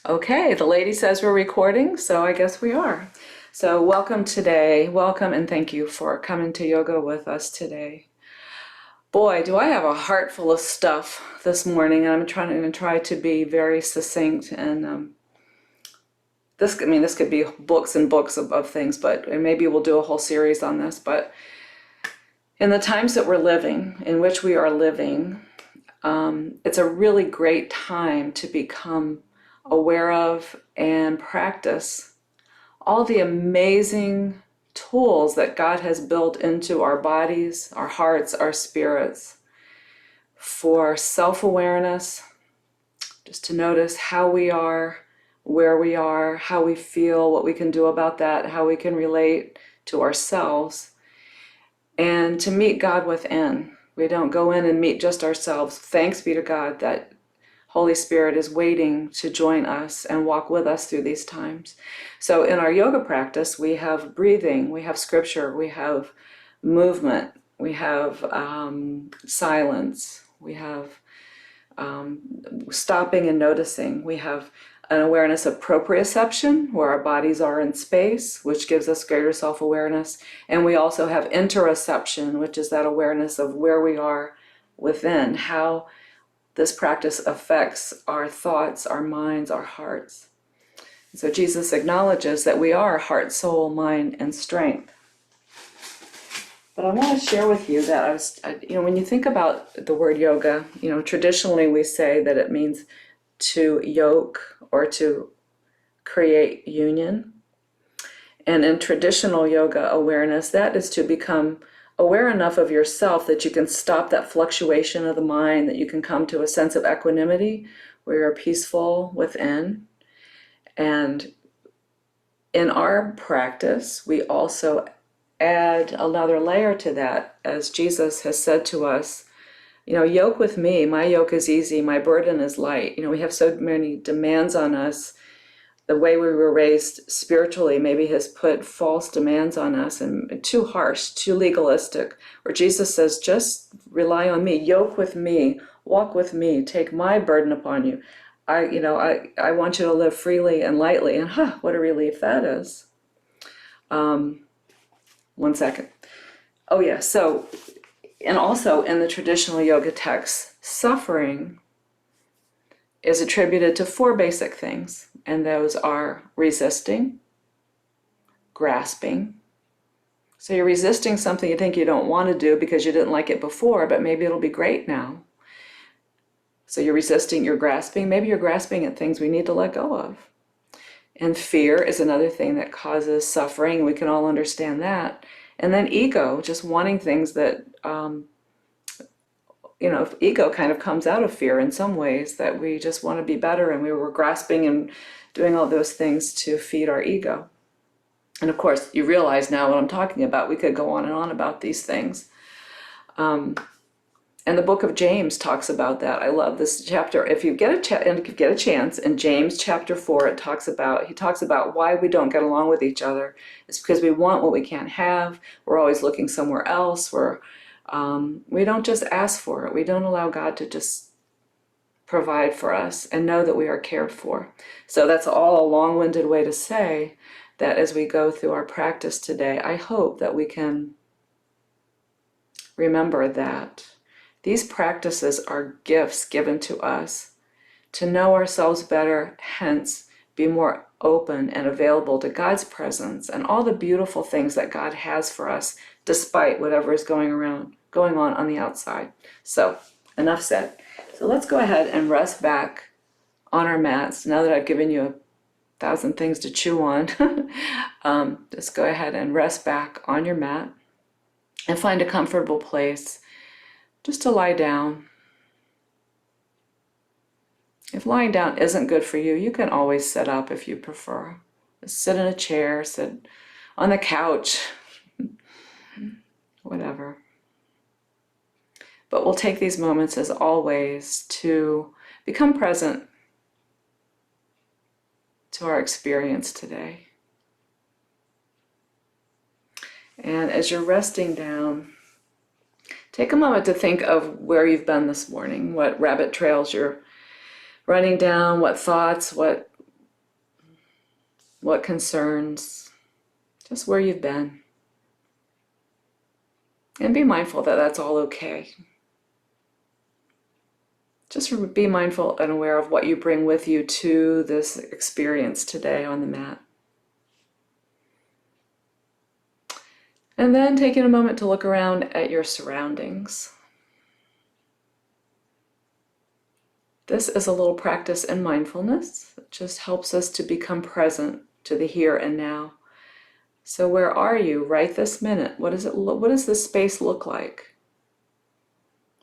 Okay, the lady says we're recording, so I guess we are. So welcome today. Welcome and thank you for coming to yoga with us today. Boy, do I have a heart full of stuff this morning, and I'm going to try to be very succinct. And this could be books and books of things, but and maybe we'll do a whole series on this. But in the times that we're living, in which we are living, it's a really great time to become aware of and practice all the amazing tools that God has built into our bodies, our hearts, our spirits for self-awareness, just to notice how we are, where we are, how we feel, what we can do about that, how we can relate to ourselves, and to meet God within. We don't go in and meet just ourselves. Thanks be to God that Holy Spirit is waiting to join us and walk with us through these times. So in our yoga practice, we have breathing, we have scripture, we have movement, we have silence, we have stopping and noticing. We have an awareness of proprioception, where our bodies are in space, which gives us greater self-awareness. And we also have interoception, which is that awareness of where we are within, how this practice affects our thoughts, our minds, our hearts. So Jesus acknowledges that we are heart, soul, mind, and strength. But I want to share with you that when you think about the word yoga, traditionally we say that it means to yoke or to create union. And in traditional yoga awareness, that is to become aware enough of yourself that you can stop that fluctuation of the mind, that you can come to a sense of equanimity where you're peaceful within. And in our practice, we also add another layer to that, as Jesus has said to us, yoke with me, my yoke is easy, my burden is light. We have so many demands on us. The way we were raised spiritually maybe has put false demands on us and too harsh, too legalistic, where Jesus says, just rely on me, yoke with me, walk with me, take my burden upon you. I want you to live freely and lightly. And what a relief that is. 1 second. Oh yeah, so, and also in the traditional yoga texts, suffering is attributed to 4 basic things, and those are resisting, grasping. So you're resisting something you think you don't want to do because you didn't like it before, but maybe it'll be great now. So you're resisting, you're grasping. Maybe you're grasping at things we need to let go of. And fear is another thing that causes suffering. We can all understand that. And then ego, just wanting things that ego kind of comes out of fear in some ways, that we just want to be better, and we were grasping and doing all those things to feed our ego. And of course, you realize now what I'm talking about. We could go on and on about these things. And the book of James talks about that. I love this chapter. If you get a chance, in James chapter 4, he talks about why we don't get along with each other. It's because we want what we can't have. We're always looking somewhere else. We don't just ask for it. We don't allow God to just provide for us and know that we are cared for. So that's all a long-winded way to say that as we go through our practice today, I hope that we can remember that these practices are gifts given to us to know ourselves better, hence be more open and available to God's presence and all the beautiful things that God has for us, despite whatever is going on the outside. So, enough said. So let's go ahead and rest back on our mats. Now that I've given you 1,000 things to chew on, just go ahead and rest back on your mat and find a comfortable place just to lie down. If lying down isn't good for you, you can always sit up if you prefer. Sit in a chair, sit on the couch, whatever. But we'll take these moments, as always, to become present to our experience today. And as you're resting down, take a moment to think of where you've been this morning, what rabbit trails you're running down, what thoughts, what what concerns, just where you've been. And be mindful that that's all okay. Just be mindful and aware of what you bring with you to this experience today on the mat. And then taking a moment to look around at your surroundings. This is a little practice in mindfulness. It just helps us to become present to the here and now. So where are you right this minute? What does this space look like?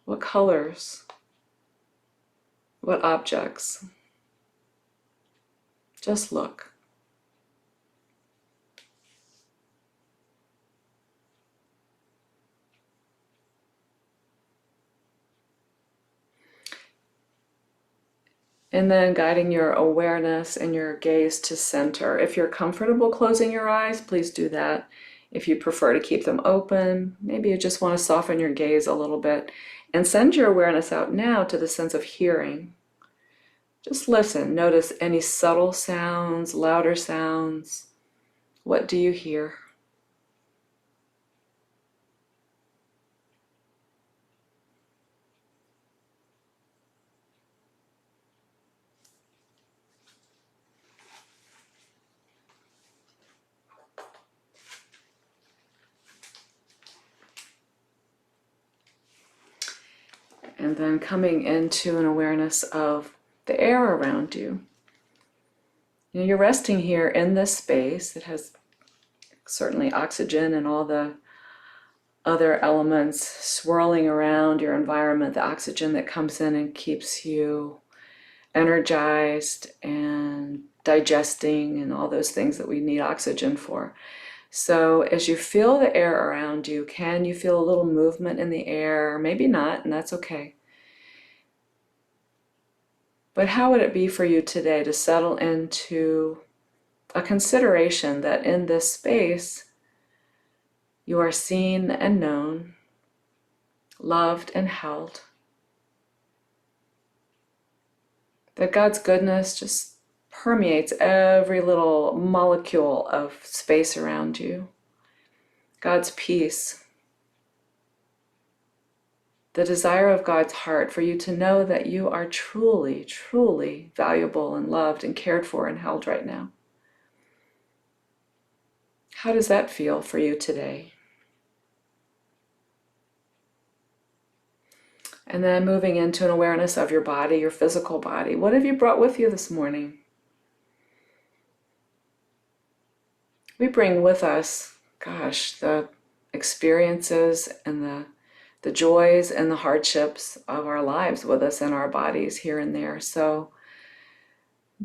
What colors? What objects? Just look. And then guiding your awareness and your gaze to center. If you're comfortable closing your eyes, please do that. If you prefer to keep them open, maybe you just want to soften your gaze a little bit and send your awareness out now to the sense of hearing. Just listen. Notice any subtle sounds, louder sounds. What do you hear? And then coming into an awareness of the air around you. You know, you're resting here in this space. It has certainly oxygen and all the other elements swirling around your environment, the oxygen that comes in and keeps you energized and digesting and all those things that we need oxygen for. So as you feel the air around you, can you feel a little movement in the air? Maybe not, and that's okay. But how would it be for you today to settle into a consideration that in this space you are seen and known, loved and held, that God's goodness just permeates every little molecule of space around you. God's peace, the desire of God's heart for you to know that you are truly, truly valuable and loved and cared for and held right now. How does that feel for you today? And then moving into an awareness of your body, your physical body. What have you brought with you this morning? We bring with us, the experiences and the joys and the hardships of our lives with us in our bodies here and there. So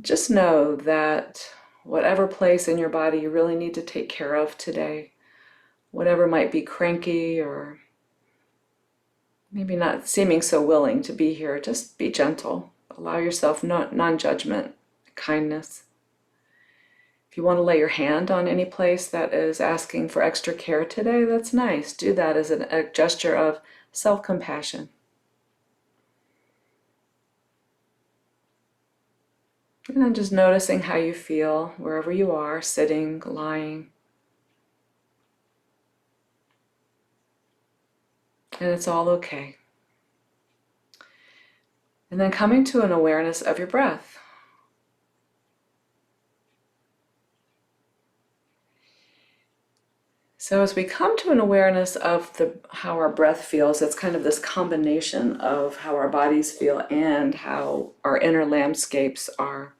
just know that whatever place in your body you really need to take care of today, whatever might be cranky or maybe not seeming so willing to be here, just be gentle. Allow yourself non-judgment, kindness. If you want to lay your hand on any place that is asking for extra care today, that's nice. Do that as a gesture of self-compassion. And then just noticing how you feel wherever you are, sitting, lying. And it's all okay. And then coming to an awareness of your breath. So as we come to an awareness of how our breath feels, it's kind of this combination of how our bodies feel and how our inner landscapes are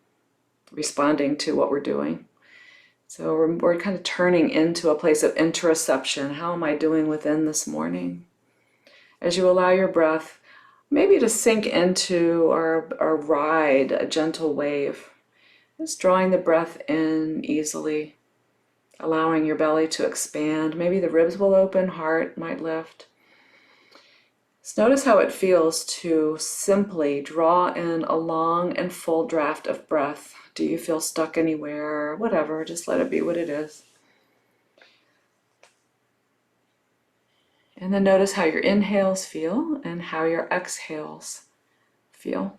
responding to what we're doing. So we're kind of turning into a place of interoception. How am I doing within this morning? As you allow your breath maybe to sink into or ride a gentle wave, just drawing the breath in easily, allowing your belly to expand. Maybe the ribs will open, heart might lift. Just notice how it feels to simply draw in a long and full draft of breath. Do you feel stuck anywhere? Whatever, just let it be what it is. And then notice how your inhales feel and how your exhales feel.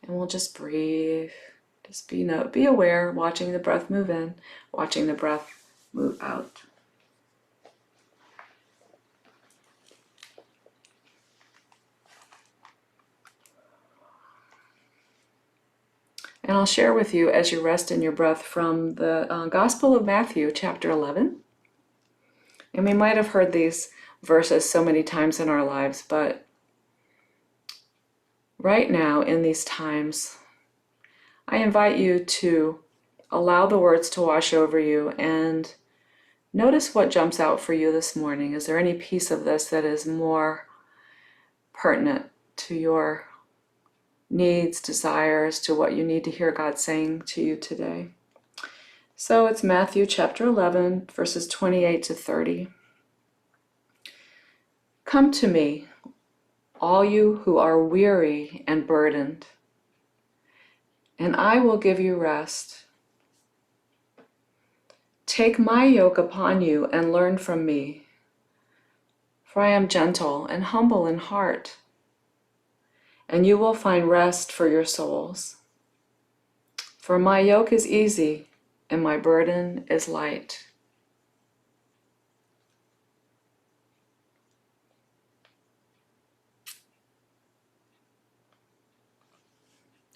And we'll just breathe Just be aware, watching the breath move in, watching the breath move out. And I'll share with you as you rest in your breath from the Gospel of Matthew, chapter 11. And we might have heard these verses so many times in our lives, but right now in these times, I invite you to allow the words to wash over you and notice what jumps out for you this morning. Is there any piece of this that is more pertinent to your needs, desires, to what you need to hear God saying to you today? So it's Matthew chapter 11, verses 28 to 30. Come to me, all you who are weary and burdened, and I will give you rest. Take my yoke upon you and learn from me, for I am gentle and humble in heart, and you will find rest for your souls. For my yoke is easy and my burden is light.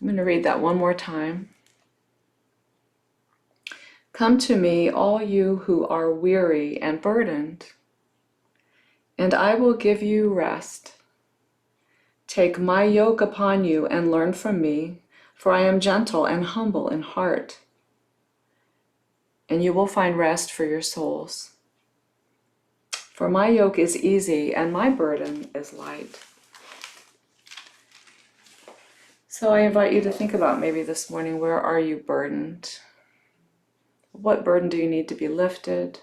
I'm going to read that one more time. Come to me, all you who are weary and burdened, and I will give you rest. Take my yoke upon you and learn from me, for I am gentle and humble in heart, and you will find rest for your souls. For my yoke is easy and my burden is light. So I invite you to think about maybe this morning, where are you burdened? What burden do you need to be lifted?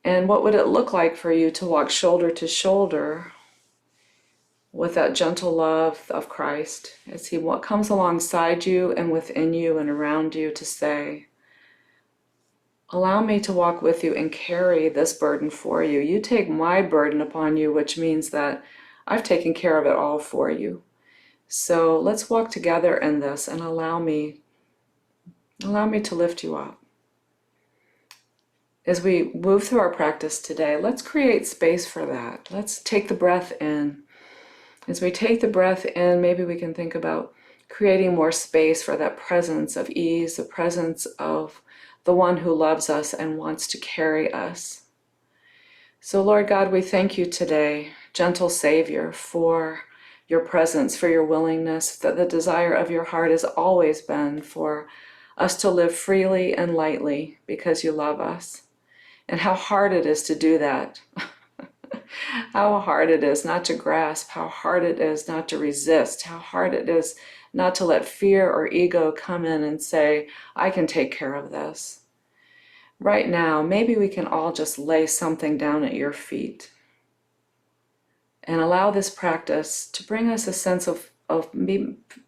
And what would it look like for you to walk shoulder to shoulder with that gentle love of Christ as He comes alongside you and within you and around you to say, allow me to walk with you and carry this burden for you. You take my burden upon you, which means that I've taken care of it all for you. So let's walk together in this and allow me to lift you up. As we move through our practice today, let's create space for that. Let's take the breath in. As we take the breath in, maybe we can think about creating more space for that presence of ease, the presence of the one who loves us and wants to carry us. So Lord God, we thank you today, gentle Savior, for your presence, for your willingness, that the desire of your heart has always been for us to live freely and lightly because you love us. And how hard it is to do that. How hard it is not to grasp, how hard it is not to resist, how hard it is not to let fear or ego come in and say, I can take care of this. Right now, maybe we can all just lay something down at your feet and allow this practice to bring us a sense of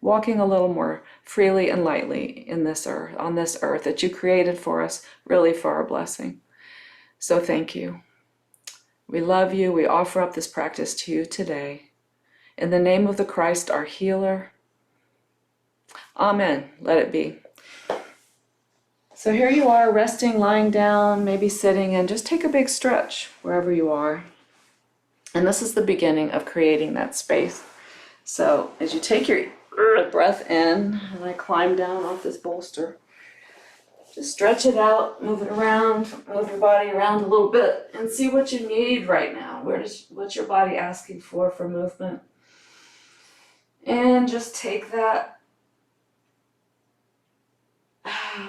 walking a little more freely and lightly in this earth, on this earth that you created for us, really for our blessing. So thank you. We love you. We offer up this practice to you today. In the name of the Christ, our healer. Amen. Let it be. So here you are, resting, lying down, maybe sitting, and just take a big stretch wherever you are. And this is the beginning of creating that space. So as you take your breath in, and I climb down off this bolster, just stretch it out, move it around, move your body around a little bit, and see what you need right now. What's your body asking for movement? And just take that,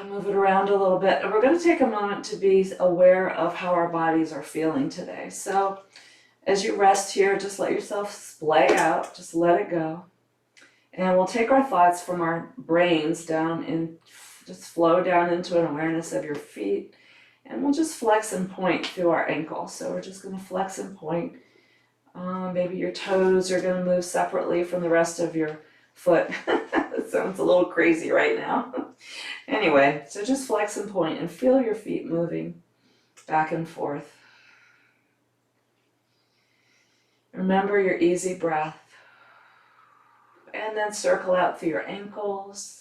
move it around a little bit. And we're going to take a moment to be aware of how our bodies are feeling today. So as you rest here, just let yourself splay out, just let it go. And we'll take our thoughts from our brains down and just flow down into an awareness of your feet. And we'll just flex and point through our ankles. So we're just going to flex and point. Maybe your toes are going to move separately from the rest of your foot. That sounds a little crazy right now. Anyway, so just flex and point and feel your feet moving back and forth. Remember your easy breath. And then circle out through your ankles.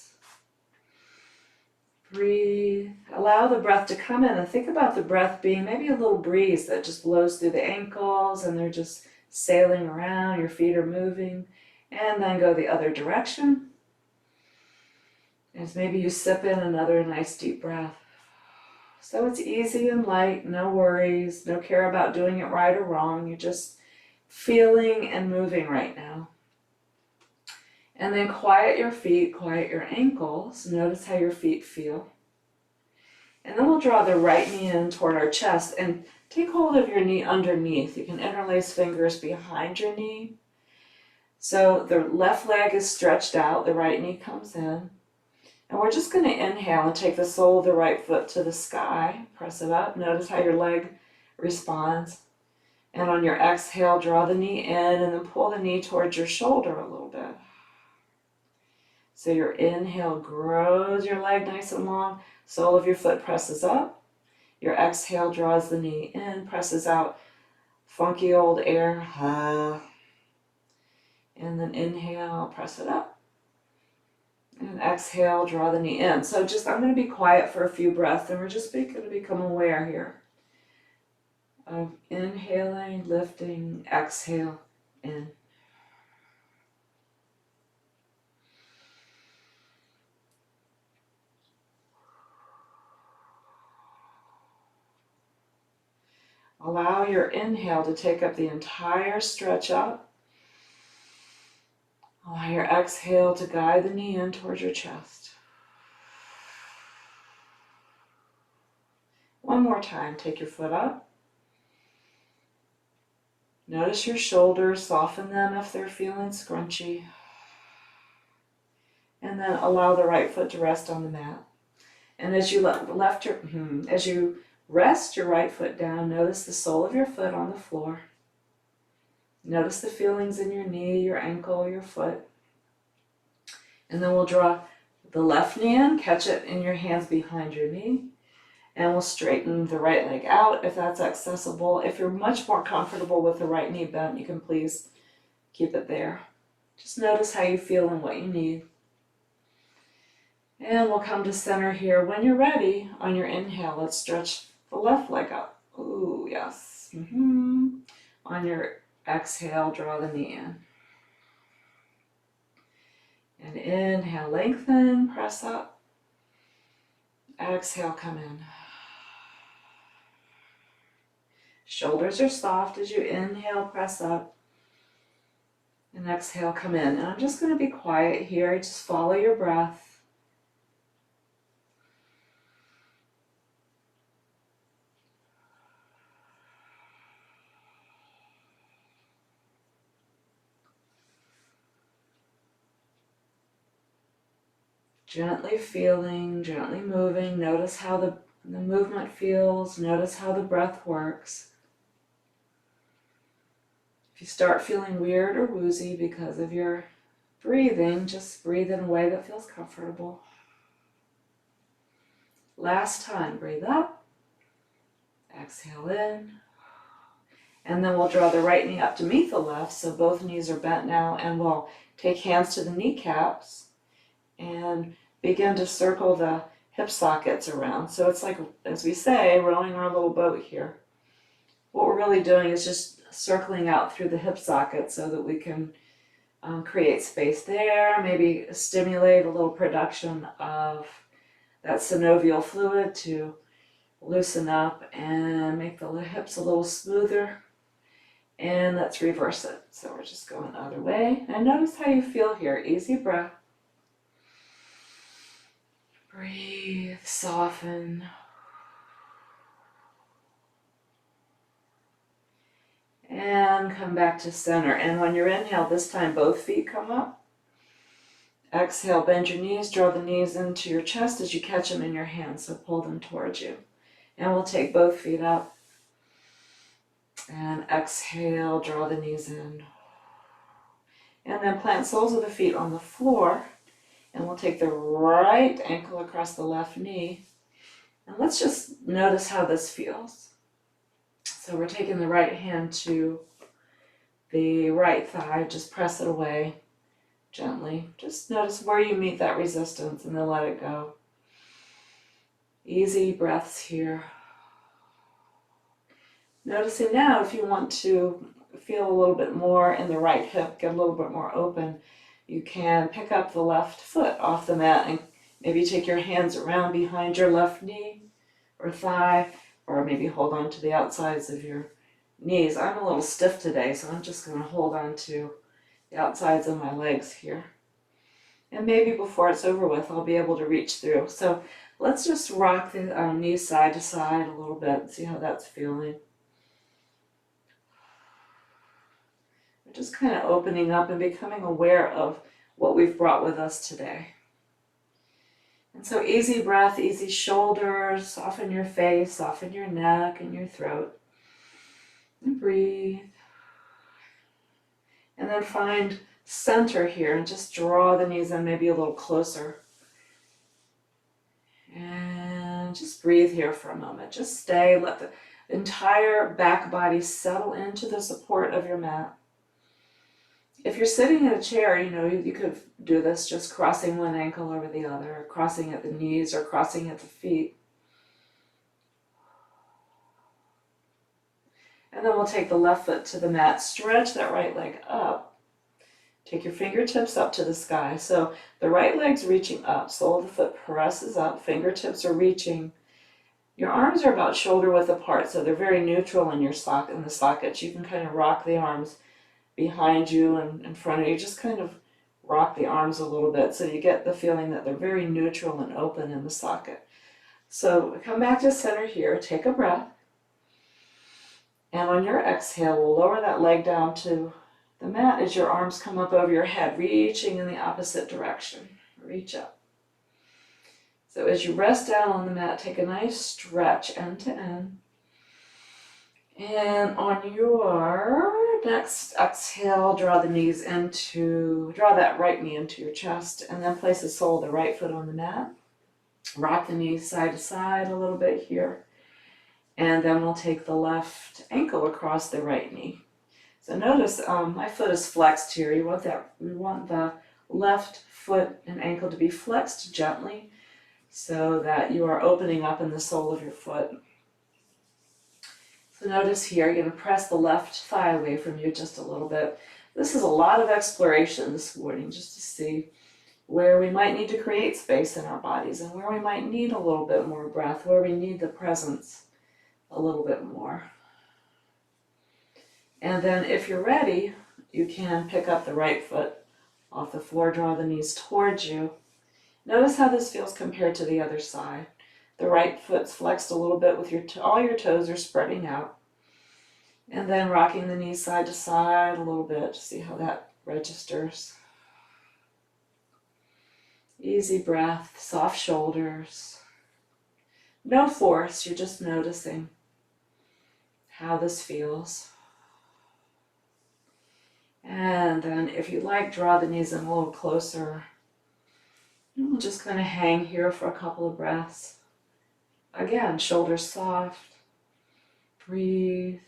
Breathe. Allow the breath to come in, and think about the breath being maybe a little breeze that just blows through the ankles and they're just sailing around, your feet are moving, and then go the other direction. As maybe you sip in another nice deep breath. So it's easy and light, no worries, no care about doing it right or wrong. You're just feeling and moving right now. And then quiet your feet, quiet your ankles. Notice how your feet feel. And then we'll draw the right knee in toward our chest and take hold of your knee underneath. You can interlace fingers behind your knee. So the left leg is stretched out, the right knee comes in. And we're just going to inhale and take the sole of the right foot to the sky. Press it up. Notice how your leg responds. And on your exhale, draw the knee in and then pull the knee towards your shoulder a little bit. So your inhale grows your leg nice and long. Sole of your foot presses up. Your exhale draws the knee in, presses out. Funky old air. And then inhale, press it up. And exhale, draw the knee in. So I'm going to be quiet for a few breaths and we're just going to become aware here of inhaling, lifting, exhale, in. Allow your inhale to take up the entire stretch up. Allow your exhale to guide the knee in towards your chest. One more time, take your foot up. Notice your shoulders, soften them if they're feeling scrunchy. And then allow the right foot to rest on the mat. And as you rest your right foot down, notice the sole of your foot on the floor. Notice the feelings in your knee, your ankle, your foot. And then we'll draw the left knee in, catch it in your hands behind your knee. And we'll straighten the right leg out if that's accessible. If you're much more comfortable with the right knee bent, you can please keep it there. Just notice how you feel and what you need. And we'll come to center here. When you're ready, on your inhale, let's stretch the left leg up. Ooh, yes. On your exhale, draw the knee in. And inhale, lengthen, press up. Exhale, come in. Shoulders are soft as you inhale, press up. And exhale, come in. And I'm just going to be quiet here. Just follow your breath. Gently feeling, gently moving. Notice how the movement feels. Notice how the breath works. If you start feeling weird or woozy because of your breathing, just breathe in a way that feels comfortable. Last time, breathe up. Exhale in. And then we'll draw the right knee up to meet the left, so both knees are bent now, and we'll take hands to the kneecaps and begin to circle the hip sockets around. So it's like, as we say, rowing our little boat here. What we're really doing is just circling out through the hip socket so that we can create space there, maybe stimulate a little production of that synovial fluid to loosen up and make the hips a little smoother. And let's reverse it. So we're just going the other way. And notice how you feel here. Easy breath. Breathe, soften. And come back to center. And on your inhale, this time both feet come up. Exhale, bend your knees, draw the knees into your chest as you catch them in your hands, so pull them towards you. And we'll take both feet up. And exhale, draw the knees in. And then plant soles of the feet on the floor. And we'll take the right ankle across the left knee. And let's just notice how this feels. So we're taking the right hand to the right thigh. Just press it away gently. Just notice where you meet that resistance and then let it go. Easy breaths here. Noticing now if you want to feel a little bit more in the right hip, get a little bit more open, you can pick up the left foot off the mat and maybe take your hands around behind your left knee or thigh, or maybe hold on to the outsides of your knees. I'm a little stiff today, so I'm just going to hold on to the outsides of my legs here. And maybe before it's over with, I'll be able to reach through. So let's just rock the knees side to side a little bit and see how that's feeling. We're just kind of opening up and becoming aware of what we've brought with us today. And so easy breath, easy shoulders, soften your face, soften your neck and your throat. And breathe. And then find center here and just draw the knees in maybe a little closer. And just breathe here for a moment. Just stay, let the entire back body settle into the support of your mat. If you're sitting in a chair, you could do this just crossing one ankle over the other, or crossing at the knees or crossing at the feet. And then we'll take the left foot to the mat, stretch that right leg up. Take your fingertips up to the sky. So the right leg's reaching up, sole of the foot presses up, fingertips are reaching. Your arms are about shoulder width apart, so they're very neutral in your in the sockets. You can kind of rock the arms behind you and in front of you. Just kind of rock the arms a little bit so you get the feeling that they're very neutral and open in the socket. So come back to center here, take a breath. And on your exhale, we'll lower that leg down to the mat as your arms come up over your head, reaching in the opposite direction. Reach up. So as you rest down on the mat, take a nice stretch end to end. And on your next exhale, draw that right knee into your chest, and then place the sole of the right foot on the mat. Rock the knees side to side a little bit here. And then we'll take the left ankle across the right knee. So notice my foot is flexed here. We want the left foot and ankle to be flexed gently so that you are opening up in the sole of your foot. So notice here, you're going to press the left thigh away from you just a little bit. This is a lot of exploration this morning, just to see where we might need to create space in our bodies and where we might need a little bit more breath, where we need the presence a little bit more. And then if you're ready, you can pick up the right foot off the floor, draw the knees towards you. Notice how this feels compared to the other side. The right foot's flexed a little bit with all your toes are spreading out. And then rocking the knees side to side a little bit to see how that registers. Easy breath, soft shoulders. No force, you're just noticing how this feels. And then if you like, draw the knees in a little closer. And we'll just kind of hang here for a couple of breaths. Again, shoulders soft. Breathe.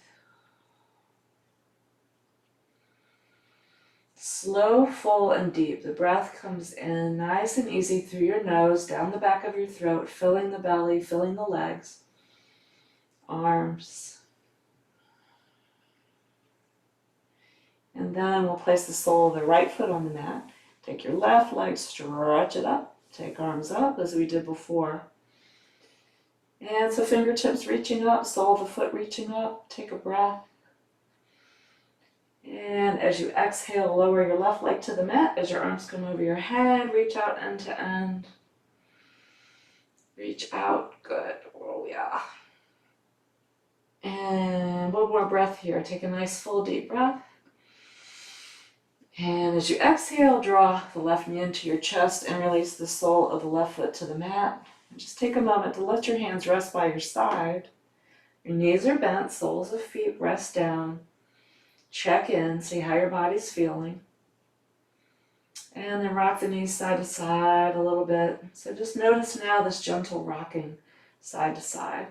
Slow, full, and deep. The breath comes in nice and easy through your nose, down the back of your throat, filling the belly, filling the legs, arms. And then we'll place the sole of the right foot on the mat. Take your left leg, stretch it up. Take arms up as we did before. And so fingertips reaching up, sole of the foot reaching up. Take a breath. And as you exhale, lower your left leg to the mat as your arms come over your head. Reach out end to end. Reach out. Good. Oh, yeah. And one more breath here. Take a nice full deep breath. And as you exhale, draw the left knee into your chest and release the sole of the left foot to the mat. And just take a moment to let your hands rest by your side. Your knees are bent, soles of feet rest down. Check in, see how your body's feeling. And then rock the knees side to side a little bit. So just notice now this gentle rocking side to side.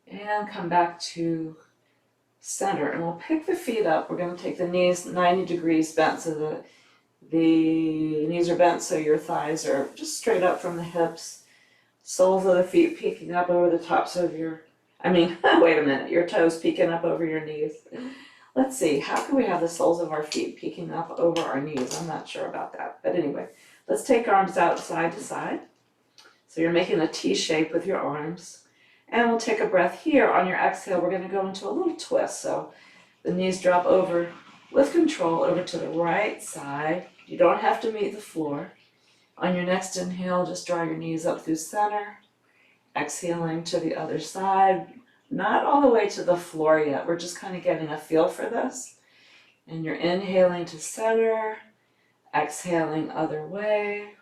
And come back to center, and we'll pick the feet up. We're going to take the knees 90 degrees bent so that The knees are bent so your thighs are just straight up from the hips. Soles of the feet peeking up over the tops of your, wait a minute, your toes peeking up over your knees. Let's see, how can we have the soles of our feet peeking up over our knees? I'm not sure about that. But anyway, let's take arms out side to side. So you're making a T shape with your arms. And we'll take a breath here. On your exhale, we're going to go into a little twist. So the knees drop over with control over to the right side. You don't have to meet the floor. On your next inhale, just draw your knees up through center. Exhaling to the other side. Not all the way to the floor yet. We're just kind of getting a feel for this. And you're inhaling to center. Exhaling other way.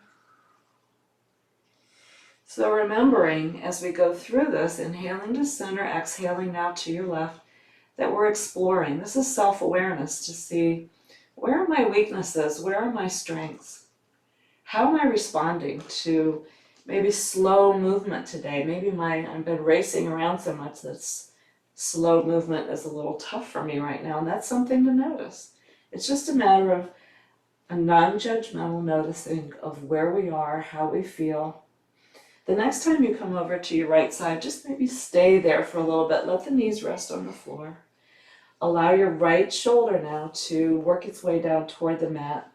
So remembering as we go through this, inhaling to center, exhaling now to your left, that we're exploring. This is self-awareness to see, where are my weaknesses? Where are my strengths? How am I responding to maybe slow movement today? Maybe I've been racing around so much that slow movement is a little tough for me right now, and that's something to notice. It's just a matter of a non-judgmental noticing of where we are, how we feel. The next time you come over to your right side, just maybe stay there for a little bit. Let the knees rest on the floor. Allow your right shoulder now to work its way down toward the mat.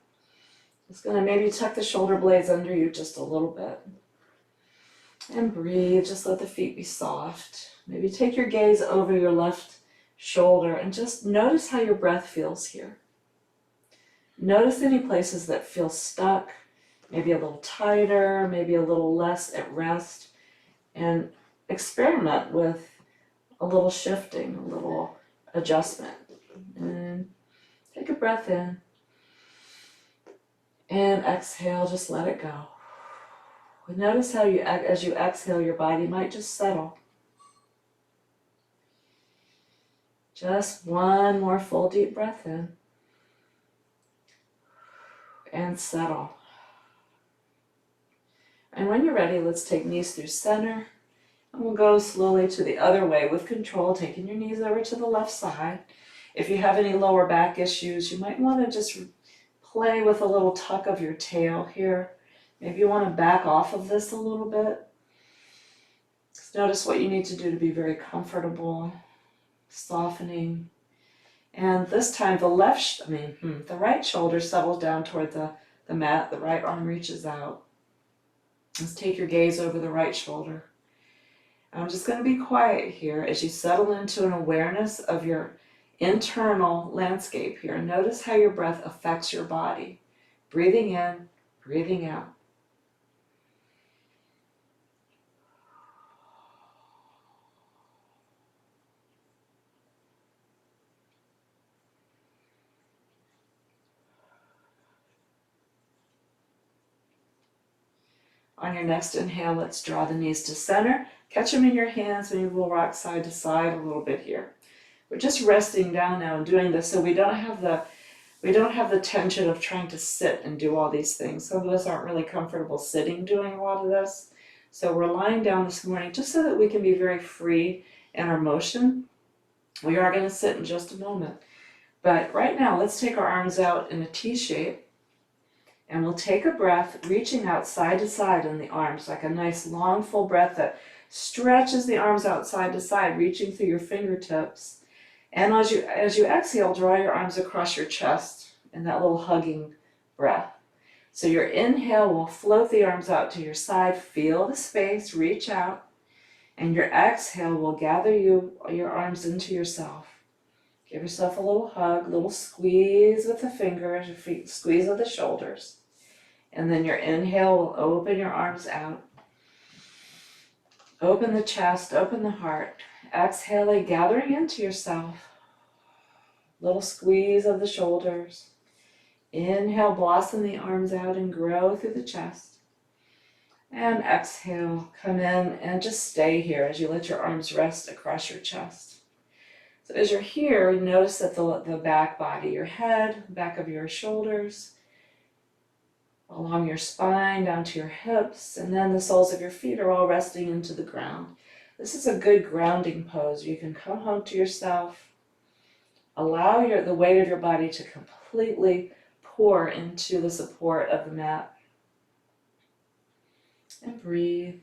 It's going to maybe tuck the shoulder blades under you just a little bit. And breathe. Just let the feet be soft. Maybe take your gaze over your left shoulder and just notice how your breath feels here. Notice any places that feel stuck. Maybe a little tighter, maybe a little less at rest, and experiment with a little shifting, a little adjustment. And take a breath in, and exhale, just let it go. Notice how as you exhale, your body might just settle. Just one more full deep breath in, and settle. And when you're ready, let's take knees through center. And we'll go slowly to the other way with control, taking your knees over to the left side. If you have any lower back issues, you might want to just play with a little tuck of your tail here. Maybe you want to back off of this a little bit. Just notice what you need to do to be very comfortable, softening. And this time the right shoulder settles down toward the mat, the right arm reaches out. Let's take your gaze over the right shoulder. I'm just going to be quiet here as you settle into an awareness of your internal landscape here. Notice how your breath affects your body. Breathing in, breathing out. On your next inhale, let's draw the knees to center. Catch them in your hands. Maybe we'll rock side to side a little bit here. We're just resting down now and doing this so we don't have the tension of trying to sit and do all these things. Some of us aren't really comfortable sitting doing a lot of this. So we're lying down this morning just so that we can be very free in our motion. We are going to sit in just a moment. But right now, let's take our arms out in a T shape. And we'll take a breath, reaching out side to side in the arms, like a nice long full breath that stretches the arms out side to side, reaching through your fingertips. And as you exhale, draw your arms across your chest in that little hugging breath. So your inhale will float the arms out to your side, feel the space, reach out. And your exhale will gather your arms into yourself. Give yourself a little hug, a little squeeze with the fingers, squeeze with the shoulders. And then your inhale will open your arms out. Open the chest, open the heart. Exhaling, gathering into yourself. Little squeeze of the shoulders. Inhale, blossom the arms out and grow through the chest. And exhale, come in and just stay here as you let your arms rest across your chest. So as you're here, notice that the back body, your head, back of your shoulders, along your spine, down to your hips, and then the soles of your feet are all resting into the ground. This is a good grounding pose. You can come home to yourself. Allow the weight of your body to completely core into the support of the mat. And breathe.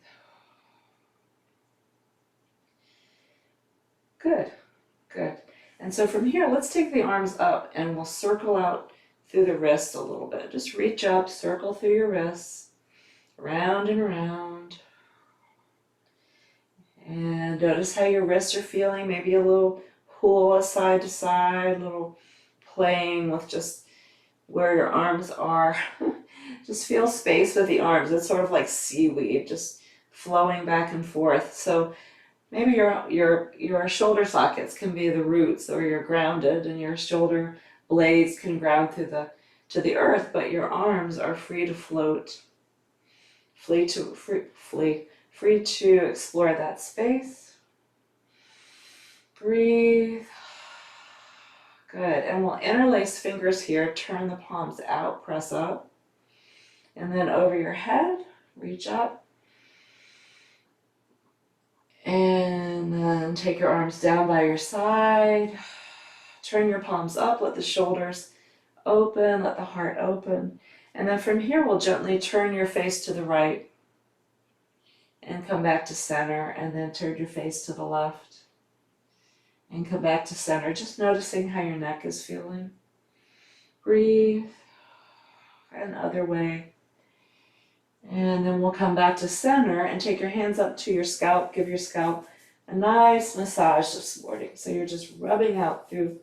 Good, good. And so from here, let's take the arms up and we'll circle out through the wrists a little bit. Just reach up, circle through your wrists, round and around. And notice how your wrists are feeling, maybe a little hula side to side, a little playing with just where your arms are. Just feel space with the arms. It's sort of like seaweed, just flowing back and forth. So maybe your shoulder sockets can be the roots, or you're grounded, and your shoulder blades can ground to the earth, but your arms are free to float, free to explore that space. Breathe. Good. And we'll interlace fingers here, turn the palms out, press up, and then over your head, reach up. And then take your arms down by your side. Turn your palms up, let the shoulders open, let the heart open. And then from here, we'll gently turn your face to the right and come back to center, and then turn your face to the left and come back to center, just noticing how your neck is feeling. Breathe. And other way. And then we'll come back to center and take your hands up to your scalp. Give your scalp a nice massage this morning. So you're just rubbing out through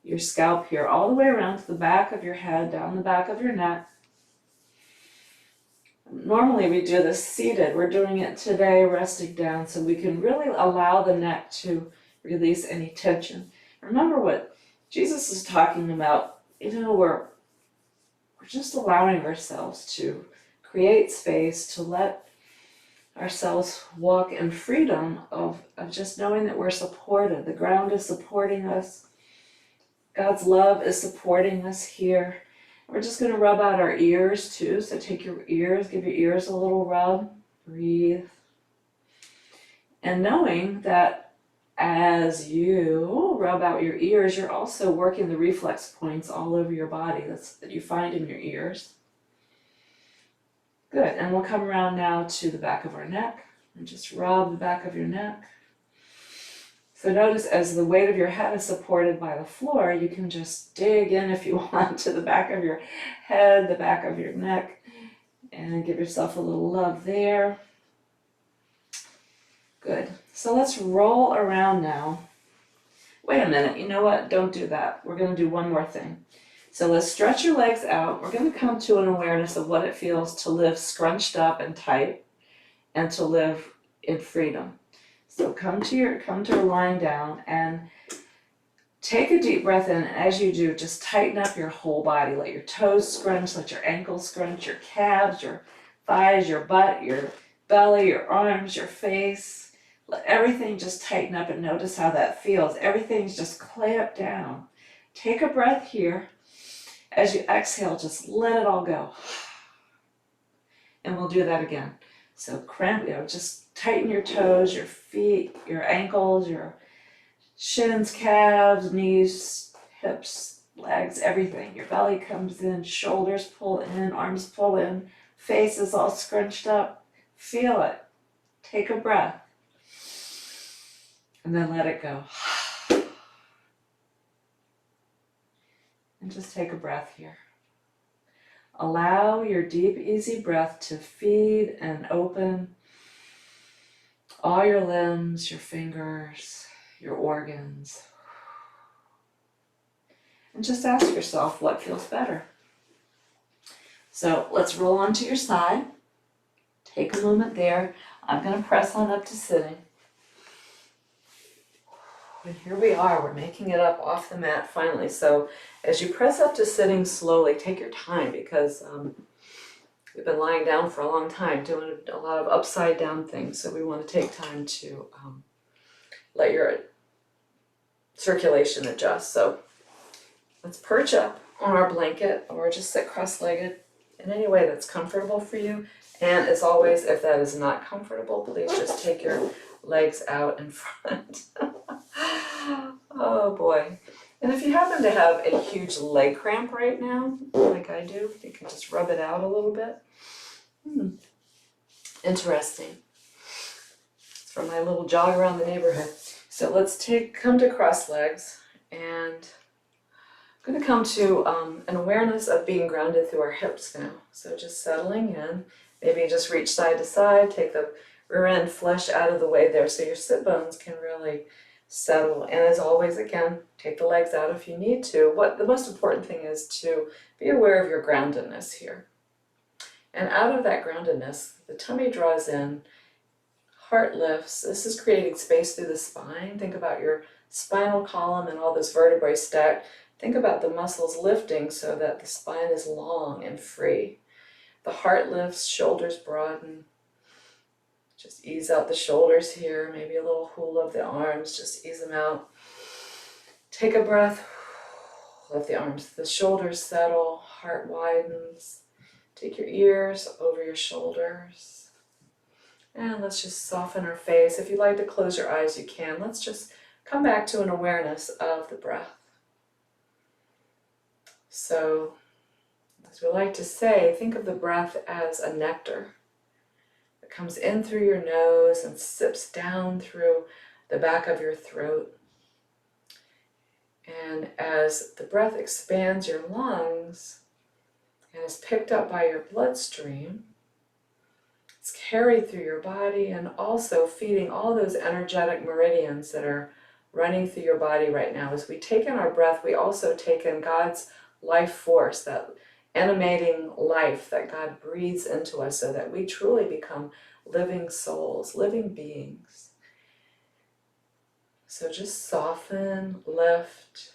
your scalp here, all the way around to the back of your head, down the back of your neck. Normally we do this seated. We're doing it today resting down so we can really allow the neck to release any tension. Remember what Jesus is talking about. We're just allowing ourselves to create space, to let ourselves walk in freedom of just knowing that we're supported. The ground is supporting us. God's love is supporting us here. We're just going to rub out our ears too. So take your ears, give your ears a little rub. Breathe. And knowing that as you rub out your ears, you're also working the reflex points all over your body that you find in your ears. Good, and we'll come around now to the back of our neck and just rub the back of your neck. So notice as the weight of your head is supported by the floor, you can just dig in if you want to the back of your head, the back of your neck, and give yourself a little love there. Good, so let's roll around now. Wait a minute, you know what? Don't do that. We're going to do one more thing. So let's stretch your legs out. We're going to come to an awareness of what it feels to live scrunched up and tight and to live in freedom. So come to lying down and take a deep breath in. And as you do, just tighten up your whole body. Let your toes scrunch, let your ankles scrunch, your calves, your thighs, your butt, your belly, your arms, your face. Let everything just tighten up and notice how that feels. Everything's just clamped down. Take a breath here. As you exhale, just let it all go. And we'll do that again. So just tighten your toes, your feet, your ankles, your shins, calves, knees, hips, legs, everything. Your belly comes in, shoulders pull in, arms pull in, face is all scrunched up. Feel it. Take a breath. And then let it go. And just take a breath here. Allow your deep, easy breath to feed and open all your limbs, your fingers, your organs. And just ask yourself what feels better. So let's roll onto your side. Take a moment there. I'm going to press on up to sitting. And here we are, we're making it up off the mat finally. So as you press up to sitting slowly, take your time because we've been lying down for a long time doing a lot of upside down things. So we want to take time to let your circulation adjust. So let's perch up on our blanket or just sit cross-legged in any way that's comfortable for you. And as always, if that is not comfortable, please just take your legs out in front. Oh boy. And if you happen to have a huge leg cramp right now, like I do, you can just rub it out a little bit. Interesting. It's from my little jog around the neighborhood. So let's come to cross legs, and I'm going to come to an awareness of being grounded through our hips now. So just settling in. Maybe just reach side to side, take the rear end flesh out of the way there so your sit bones can really settle. And as always, again, take the legs out if you need to. What the most important thing is to be aware of your groundedness here. And out of that groundedness, the tummy draws in, heart lifts. This is creating space through the spine. Think about your spinal column and all those vertebrae stacked. Think about the muscles lifting so that the spine is long and free. The heart lifts, shoulders broaden. Just ease out the shoulders here, maybe a little hula of the arms, just ease them out. Take a breath, let the arms, the shoulders settle, heart widens. Take your ears over your shoulders. And let's just soften our face. If you'd like to close your eyes, you can. Let's just come back to an awareness of the breath. So, as we like to say, think of the breath as a nectar. It comes in through your nose and sips down through the back of your throat. And as the breath expands your lungs and is picked up by your bloodstream, it's carried through your body and also feeding all those energetic meridians that are running through your body right now. As we take in our breath, we also take in God's life force, that animating life that God breathes into us so that we truly become living souls, living beings. So just soften, lift,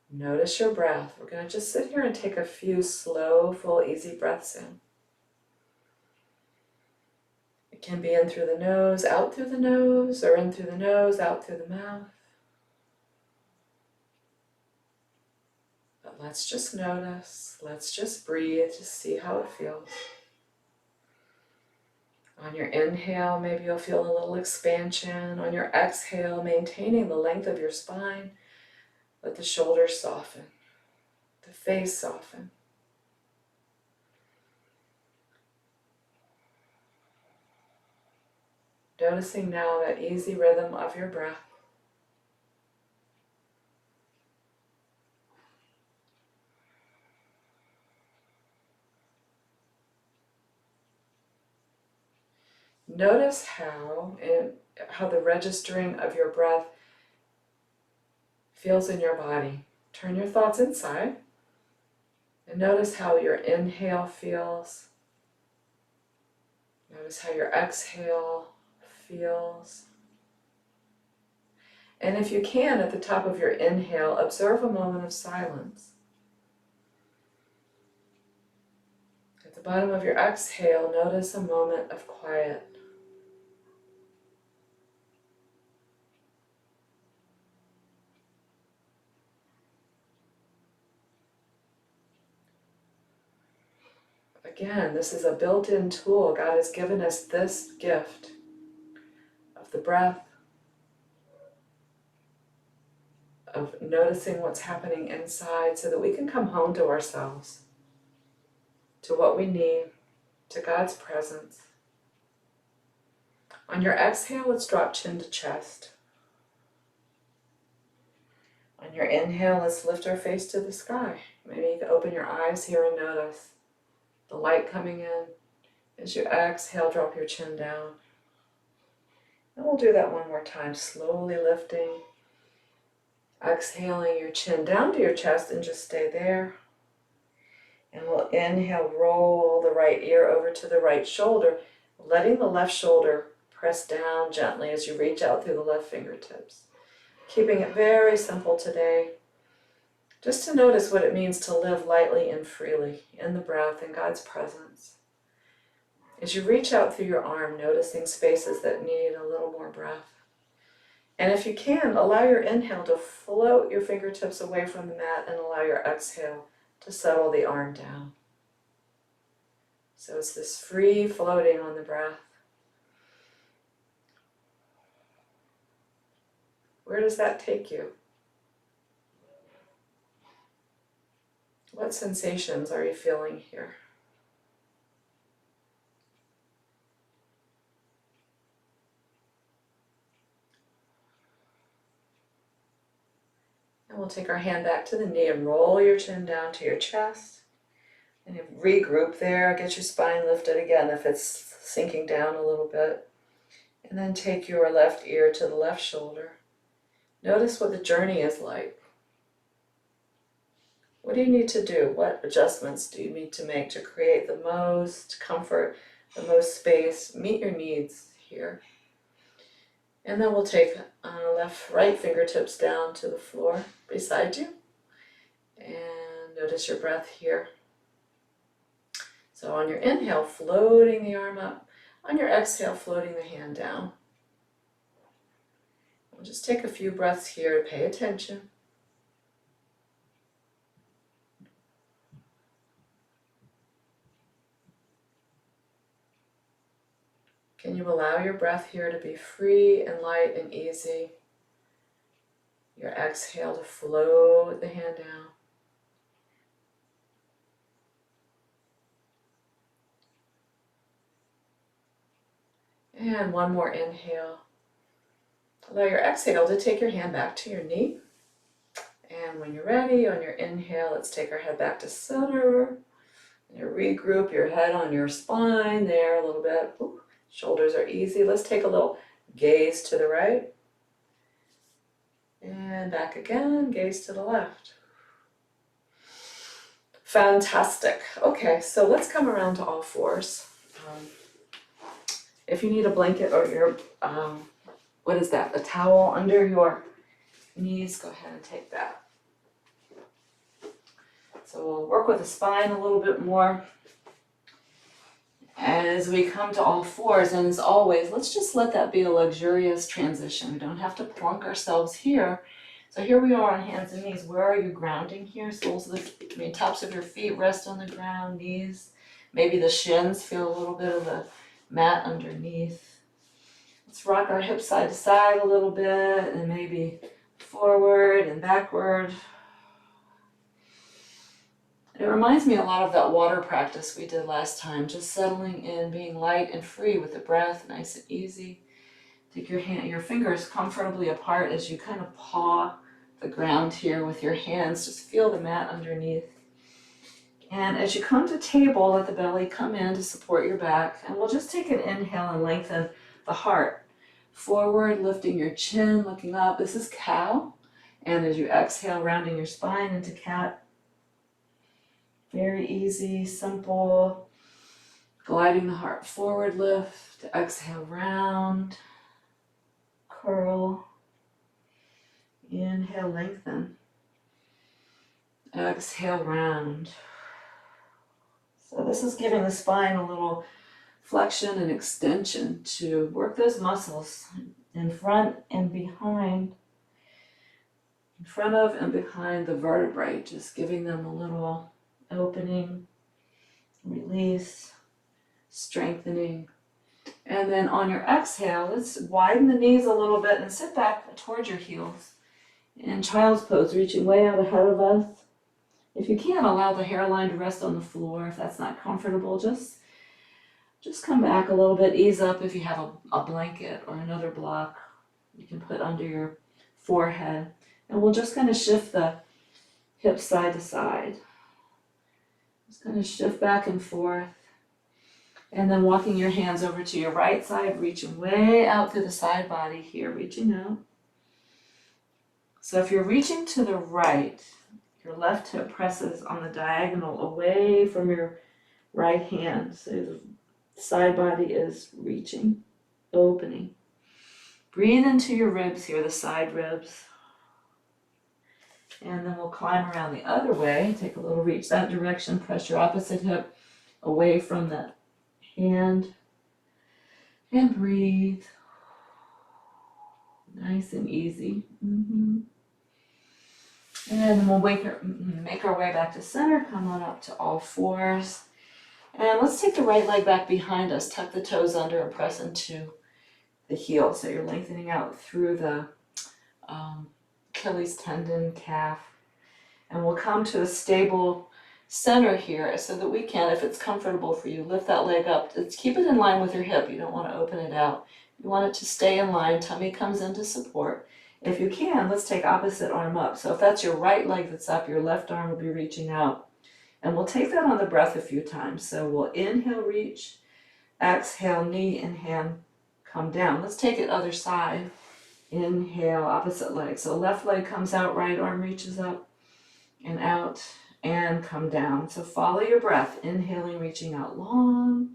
notice your breath. We're going to just sit here and take a few slow, full, easy breaths in. It can be in through the nose, out through the nose, or in through the nose, out through the mouth. But let's just notice, let's just breathe, just see how it feels. On your inhale, maybe you'll feel a little expansion. On your exhale, maintaining the length of your spine, let the shoulders soften, the face soften. Noticing now that easy rhythm of your breath. Notice how the registering of your breath feels in your body. Turn your thoughts inside and notice how your inhale feels. Notice how your exhale feels. And if you can, at the top of your inhale, observe a moment of silence. At the bottom of your exhale, notice a moment of quiet. Again, this is a built-in tool. God has given us this gift of the breath, of noticing what's happening inside so that we can come home to ourselves, to what we need, to God's presence. On your exhale, let's drop chin to chest. On your inhale, let's lift our face to the sky. Maybe you can open your eyes here and notice the light coming in. As you exhale, drop your chin down. And we'll do that one more time, slowly lifting. Exhaling your chin down to your chest and just stay there. And we'll inhale, roll the right ear over to the right shoulder, letting the left shoulder press down gently as you reach out through the left fingertips. Keeping it very simple today. Just to notice what it means to live lightly and freely in the breath, in God's presence. As you reach out through your arm, noticing spaces that need a little more breath. And if you can, allow your inhale to float your fingertips away from the mat and allow your exhale to settle the arm down. So it's this free floating on the breath. Where does that take you? What sensations are you feeling here? And we'll take our hand back to the knee and roll your chin down to your chest. And you regroup there, get your spine lifted again if it's sinking down a little bit. And then take your left ear to the left shoulder. Notice what the journey is like. What do you need to do? What adjustments do you need to make to create the most comfort, the most space? Meet your needs here. And then we'll take right fingertips down to the floor beside you. And notice your breath here. So on your inhale, floating the arm up. On your exhale, floating the hand down. We'll just take a few breaths here to pay attention. Can you allow your breath here to be free and light and easy? Your exhale to float the hand down. And one more inhale. Allow your exhale to take your hand back to your knee. And when you're ready, on your inhale, let's take our head back to center. And you regroup your head on your spine there a little bit. Ooh, shoulders are easy. Let's take a little gaze to the right. And back again, gaze to the left. Fantastic. Okay, so let's come around to all fours. If you need a blanket or your, what is that, a towel under your knees, go ahead and take that. So we'll work with the spine a little bit more as we come to all fours. And as always, let's just let that be a luxurious transition. We don't have to plunk ourselves here. So here we are on hands and knees. Where are you grounding here? Soles of the tops of your feet rest on the ground, knees. Maybe the shins feel a little bit of the mat underneath. Let's rock our hips side to side a little bit and maybe forward and backward. It reminds me a lot of that water practice we did last time, just settling in, being light and free with the breath, nice and easy. Take your fingers comfortably apart as you kind of paw the ground here with your hands. Just feel the mat underneath. And as you come to table, let the belly come in to support your back. And we'll just take an inhale and lengthen the heart. Forward, lifting your chin, looking up. This is cow. And as you exhale, rounding your spine into cat. Very easy, simple. Gliding the heart forward, lift. Exhale, round. Curl. Inhale, lengthen. Exhale, round. So this is giving the spine a little flexion and extension to work those muscles in front and behind, in front of and behind the vertebrae, just giving them a little opening, release, strengthening. And then on your exhale, let's widen the knees a little bit and sit back towards your heels. In child's pose, reaching way out ahead of us. If you can, allow the hairline to rest on the floor. If that's not comfortable, just come back a little bit. Ease up if you have a blanket or another block you can put under your forehead. And we'll just kind of shift the hips side to side. Just kind of shift back and forth. And then walking your hands over to your right side, reaching way out through the side body here, reaching out. So if you're reaching to the right, your left hip presses on the diagonal away from your right hand. So the side body is reaching, opening. Breathe into your ribs here, the side ribs. And then we'll climb around the other way. Take a little reach that direction. Press your opposite hip away from that hand. And breathe. Nice and easy. And then we'll make our way back to center. Come on up to all fours. And let's take the right leg back behind us. Tuck the toes under and press into the heel. So you're lengthening out through the Achilles tendon, calf. And we'll come to a stable center here so that we can, if it's comfortable for you, lift that leg up. Keep it in line with your hip. You don't want to open it out. You want it to stay in line. Tummy comes into support. If you can, let's take opposite arm up. So if that's your right leg that's up, your left arm will be reaching out. And we'll take that on the breath a few times. So we'll inhale, reach, exhale, knee and hand come down. Let's take it other side. Inhale, opposite leg. So left leg comes out, right arm reaches up and out and come down. So follow your breath. Inhaling, reaching out long.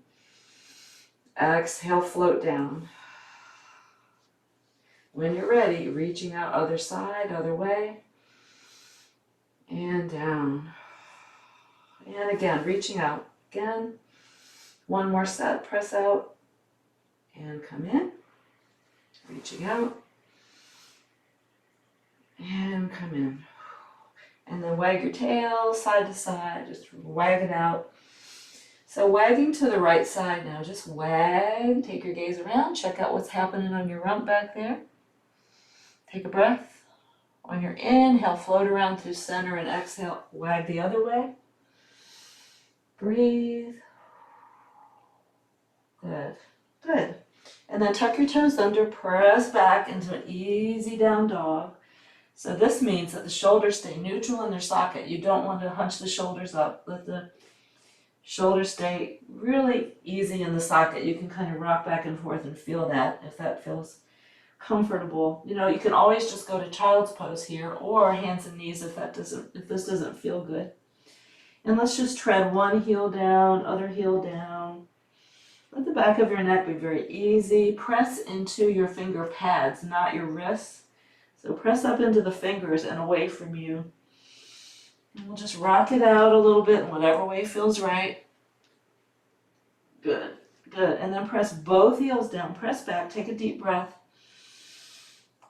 Exhale, float down. When you're ready, reaching out other side, other way. And down. And again, reaching out. Again. One more set. Press out. And come in. Reaching out. And come in. And then wag your tail side to side. Just wag it out. So wagging to the right side now. Just wag. Take your gaze around. Check out what's happening on your rump back there. Take a breath. On your inhale, float around through center and exhale. Wag the other way. Breathe. Good. Good. And then tuck your toes under. Press back into an easy down dog. So this means that the shoulders stay neutral in their socket. You don't want to hunch the shoulders up. Let the shoulders stay really easy in the socket. You can kind of rock back and forth and feel that if that feels comfortable. You know, you can always just go to child's pose here or hands and knees if this doesn't feel good. And let's just tread one heel down, other heel down. Let the back of your neck be very easy. Press into your finger pads, not your wrists. So press up into the fingers and away from you. And we'll just rock it out a little bit in whatever way feels right. Good, good. And then press both heels down. Press back, take a deep breath.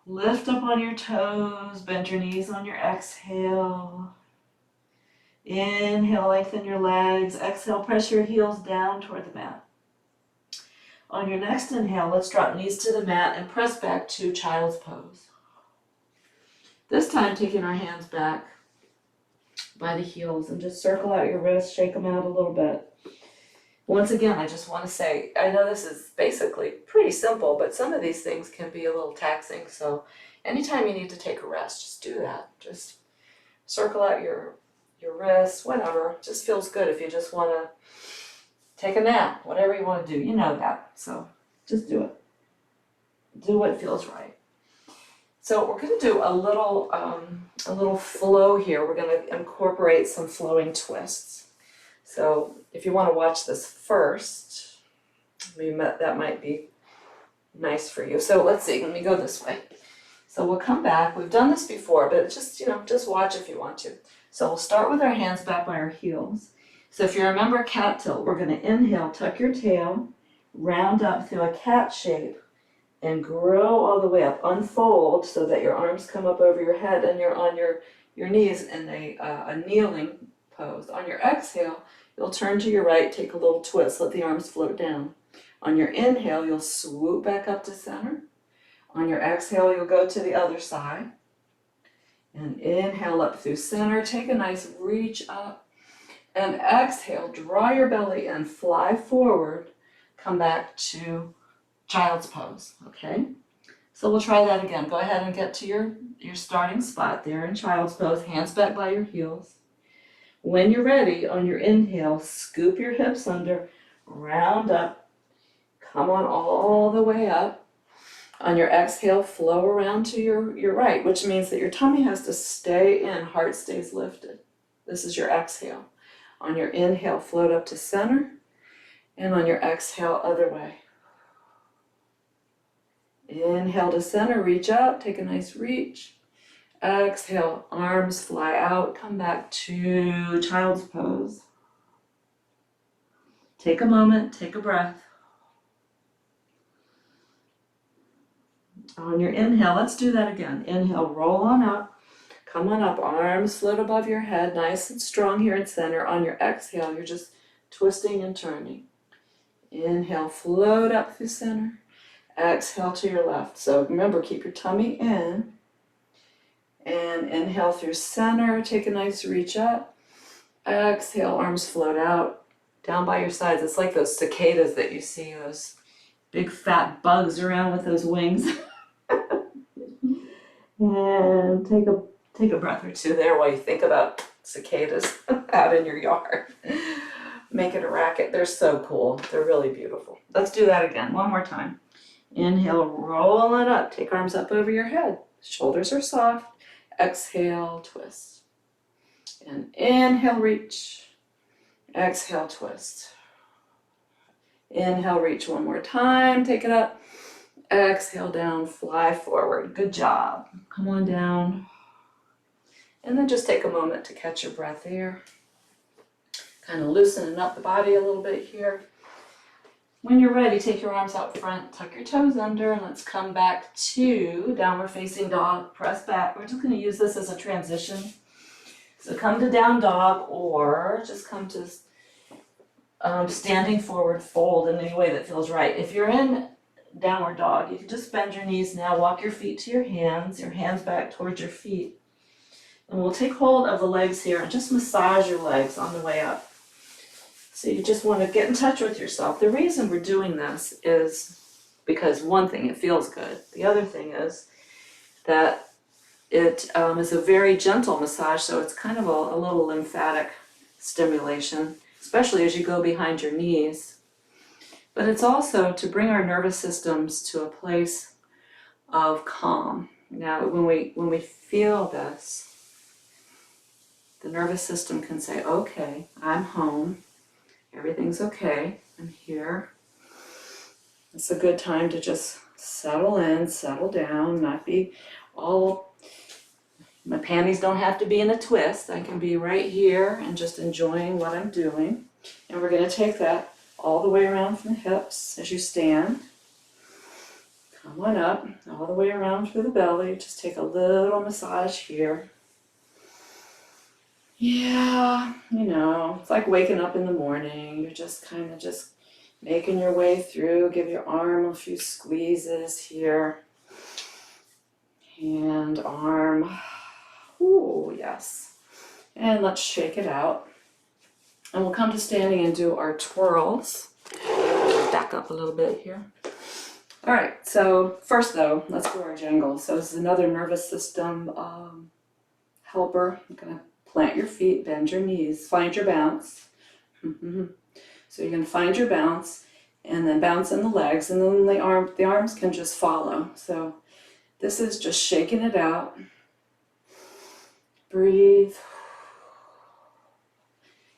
Lift up on your toes, bend your knees on your exhale. Inhale, lengthen your legs. Exhale, press your heels down toward the mat. On your next inhale, let's drop knees to the mat and press back to child's pose. This time, taking our hands back by the heels and just circle out your wrists, shake them out a little bit. Once again, I just want to say, I know this is basically pretty simple, but some of these things can be a little taxing. So anytime you need to take a rest, just do that. Just circle out your wrists, whatever. Just feels good if you just want to take a nap, whatever you want to do. You know that. So just do it. Do what feels right. So we're going to do a little flow here. We're going to incorporate some flowing twists. So if you want to watch this first, that might be nice for you. So let's see, let me go this way. So we'll come back. We've done this before, but just watch if you want to. So we'll start with our hands back by our heels. So if you remember cat tilt, we're going to inhale, tuck your tail, round up through a cat shape, and grow all the way up. Unfold so that your arms come up over your head and you're on your knees in a kneeling pose. On your exhale, you'll turn to your right, take a little twist, let the arms float down. On your inhale, you'll swoop back up to center. On your exhale, you'll go to the other side. And inhale up through center, take a nice reach up. And exhale, draw your belly in, fly forward, come back to child's pose, okay? So we'll try that again. Go ahead and get to your starting spot there in child's pose, hands back by your heels. When you're ready, on your inhale, scoop your hips under, round up, come on all the way up. On your exhale, flow around to your right, which means that your tummy has to stay in, heart stays lifted. This is your exhale. On your inhale, float up to center, and on your exhale, other way. Inhale to center, reach up, take a nice reach. Exhale, arms fly out, come back to child's pose. Take a moment, take a breath. On your inhale, let's do that again. Inhale, roll on up, come on up, arms float above your head, nice and strong here in center. On your exhale, you're just twisting and turning. Inhale, float up through center. Exhale to your left. So remember, keep your tummy in. And inhale through center, take a nice reach up. Exhale, arms float out, down by your sides. It's like those cicadas that you see, those big fat bugs around with those wings. And take a breath or two there while you think about cicadas out in your yard. Make it a racket. They're so cool. They're really beautiful. Let's do that again. One more time. Inhale, roll it up. Take arms up over your head. Shoulders are soft. Exhale, twist. And inhale, reach. Exhale, twist. Inhale, reach one more time. Take it up. Exhale, down, fly forward. Good job. Come on down. And then just take a moment to catch your breath here. Kind of loosening up the body a little bit here. When you're ready, take your arms out front, tuck your toes under, and let's come back to downward facing dog. Press back. We're just going to use this as a transition. So come to down dog, or just come to standing forward fold in any way that feels right. If you're in downward dog, you can just bend your knees now, walk your feet to your hands back towards your feet. And we'll take hold of the legs here and just massage your legs on the way up. So you just want to get in touch with yourself. The reason we're doing this is because one thing, it feels good. The other thing is that it is a very gentle massage, so it's kind of a little lymphatic stimulation, especially as you go behind your knees. But it's also to bring our nervous systems to a place of calm. Now, when we feel this, the nervous system can say, okay, I'm home. Everything's okay. I'm here. It's a good time to just settle in, settle down, not be all, my panties don't have to be in a twist. I can be right here and just enjoying what I'm doing. And we're going to take that all the way around from the hips as you stand. Come on up, all the way around through the belly. Just take a little massage here. Yeah, it's like waking up in the morning. You're just kind of just making your way through. Give your arm a few squeezes here. Hand, arm. Ooh, yes. And let's shake it out. And we'll come to standing and do our twirls. Back up a little bit here. All right, so first though, let's do our jangles. So this is another nervous system helper. I'm going to plant your feet, bend your knees, find your bounce. So you're going to find your bounce and then bounce in the legs, and then the arms can just follow. So this is just shaking it out. Breathe.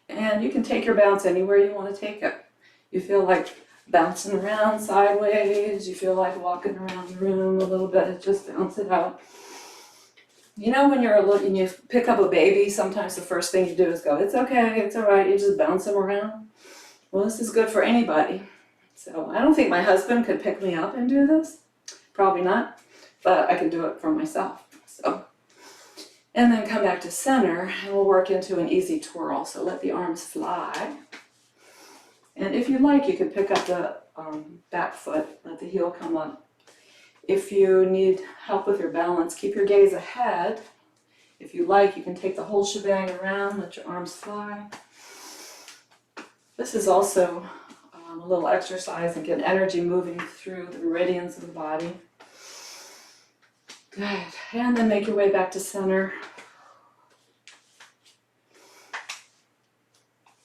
And you can take your bounce anywhere you want to take it. You feel like bouncing around sideways, you feel like walking around the room a little bit, just bounce it out. When you're looking, you pick up a baby, sometimes the first thing you do is go, it's okay, it's all right, you just bounce them around. Well, this is good for anybody. So I don't think my husband could pick me up and do this. Probably not, but I can do it for myself. And then come back to center, and we'll work into an easy twirl. So let the arms fly. And if you like, you can pick up the back foot, let the heel come up. If you need help with your balance, keep your gaze ahead. If you like, you can take the whole shebang around, let your arms fly. This is also a little exercise and get energy moving through the meridians of the body. Good. And then make your way back to center.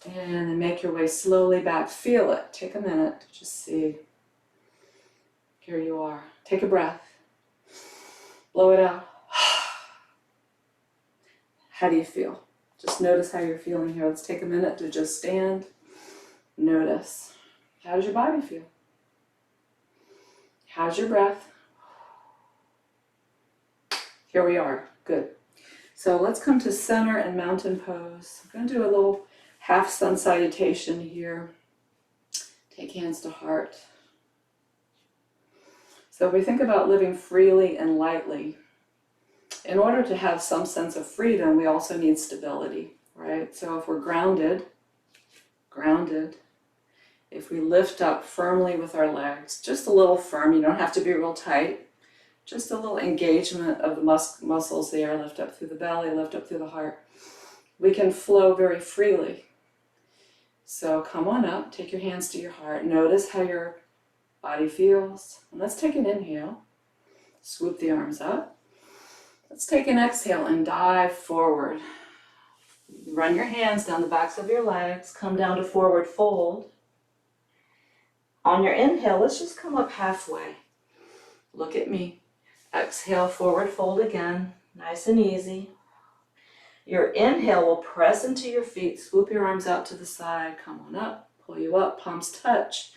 And then make your way slowly back. Feel it. Take a minute to just see. Here you are. Take a breath. Blow it out. How do you feel? Just notice how you're feeling here. Let's take a minute to just stand. Notice. How does your body feel? How's your breath? Here we are. Good. So let's come to center and mountain pose. I'm going to do a little half sun salutation here. Take hands to heart. So if we think about living freely and lightly, in order to have some sense of freedom, we also need stability, right? So if we're grounded, if we lift up firmly with our legs, just a little firm, you don't have to be real tight, just a little engagement of the muscles there, lift up through the belly, lift up through the heart. we can flow very freely. So come on up, take your hands to your heart. Notice how your body feels. And let's take an inhale. Swoop the arms up. Let's take an exhale and dive forward. Run your hands down the backs of your legs. Come down to forward fold. On your inhale, let's just come up halfway. Look at me. Exhale, forward fold again. Nice and easy. Your inhale will press into your feet. Swoop your arms out to the side. Come on up. Pull you up. Palms touch.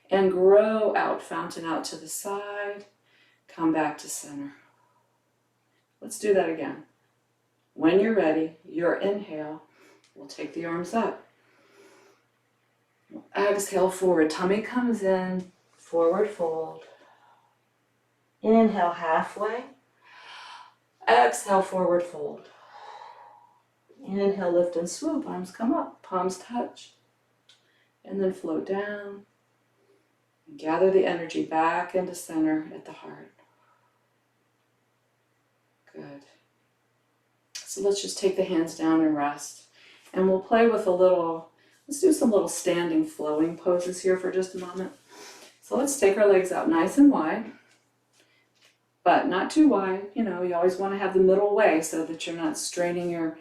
And grow out. Fountain out to the side. Come back to center. Let's do that again. When you're ready, your inhale will take the arms up. Exhale forward. Tummy comes in. Forward fold. Inhale halfway. Exhale forward fold. Inhale, lift and swoop. Arms come up. Palms touch. And then float down. And gather the energy back into center at the heart. Good. So let's just take the hands down and rest. And we'll play with let's do some little standing flowing poses here for just a moment. So let's take our legs out nice and wide, but not too wide. You know, you always want to have the middle way so that you're not straining your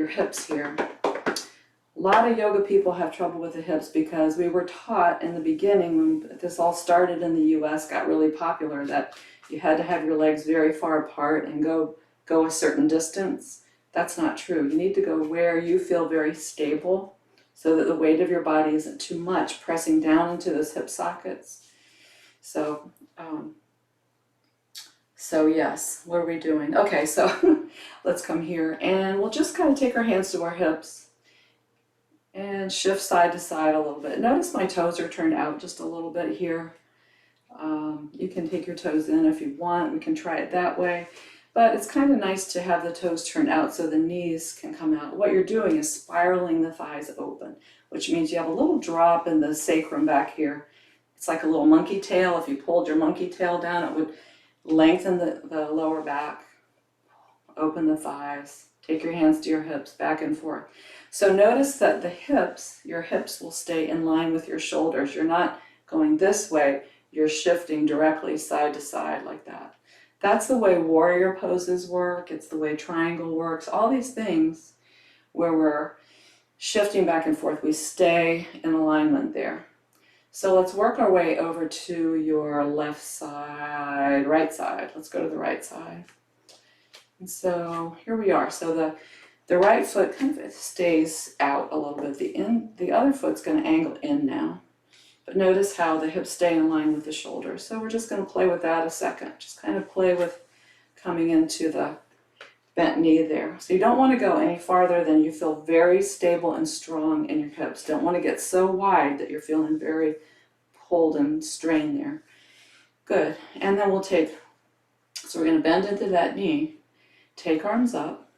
hips here. A lot of yoga people have trouble with the hips because we were taught in the beginning when this all started in the US, got really popular, that you had to have your legs very far apart and go a certain distance. That's not true. You need to go where you feel very stable so that the weight of your body isn't too much pressing down into those hip sockets. So yes, what are we doing? Okay, so let's come here and we'll just kind of take our hands to our hips and shift side to side a little bit. Notice my toes are turned out just a little bit here. You can take your toes in if you want. We can try it that way. But it's kind of nice to have the toes turned out so the knees can come out. What you're doing is spiraling the thighs open, which means you have a little drop in the sacrum back here. It's like a little monkey tail. If you pulled your monkey tail down, it would lengthen the lower back, open the thighs. Take your hands to your hips, back and forth. So notice that your hips will stay in line with your shoulders. You're not going this way. You're shifting directly side to side like that. That's the way warrior poses work. It's the way triangle works. All these things where we're shifting back and forth, we stay in alignment there. So let's work our way over to your left side, right side. Let's go to the right side. And so here we are. So the right foot kind of stays out a little bit. The other foot's going to angle in now. But notice how the hips stay in line with the shoulders. So we're just going to play with that a second. Just kind of play with coming into the bent knee there. So you don't want to go any farther than you feel very stable and strong in your hips. Don't want to get so wide that you're feeling very pulled and strained there. Good. And then we're going to bend into that knee. Take arms up.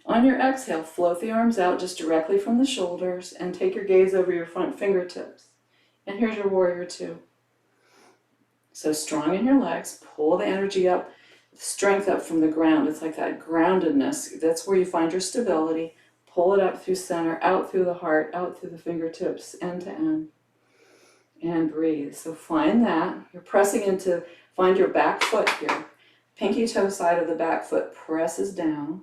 On your exhale, float the arms out just directly from the shoulders and take your gaze over your front fingertips. And here's your warrior two. So strong in your legs, pull the energy up, strength up from the ground. It's like that groundedness. That's where you find your stability. Pull it up through center, out through the heart, out through the fingertips, end to end. And breathe. So find that. You're pressing find your back foot here. Pinky toe side of the back foot presses down.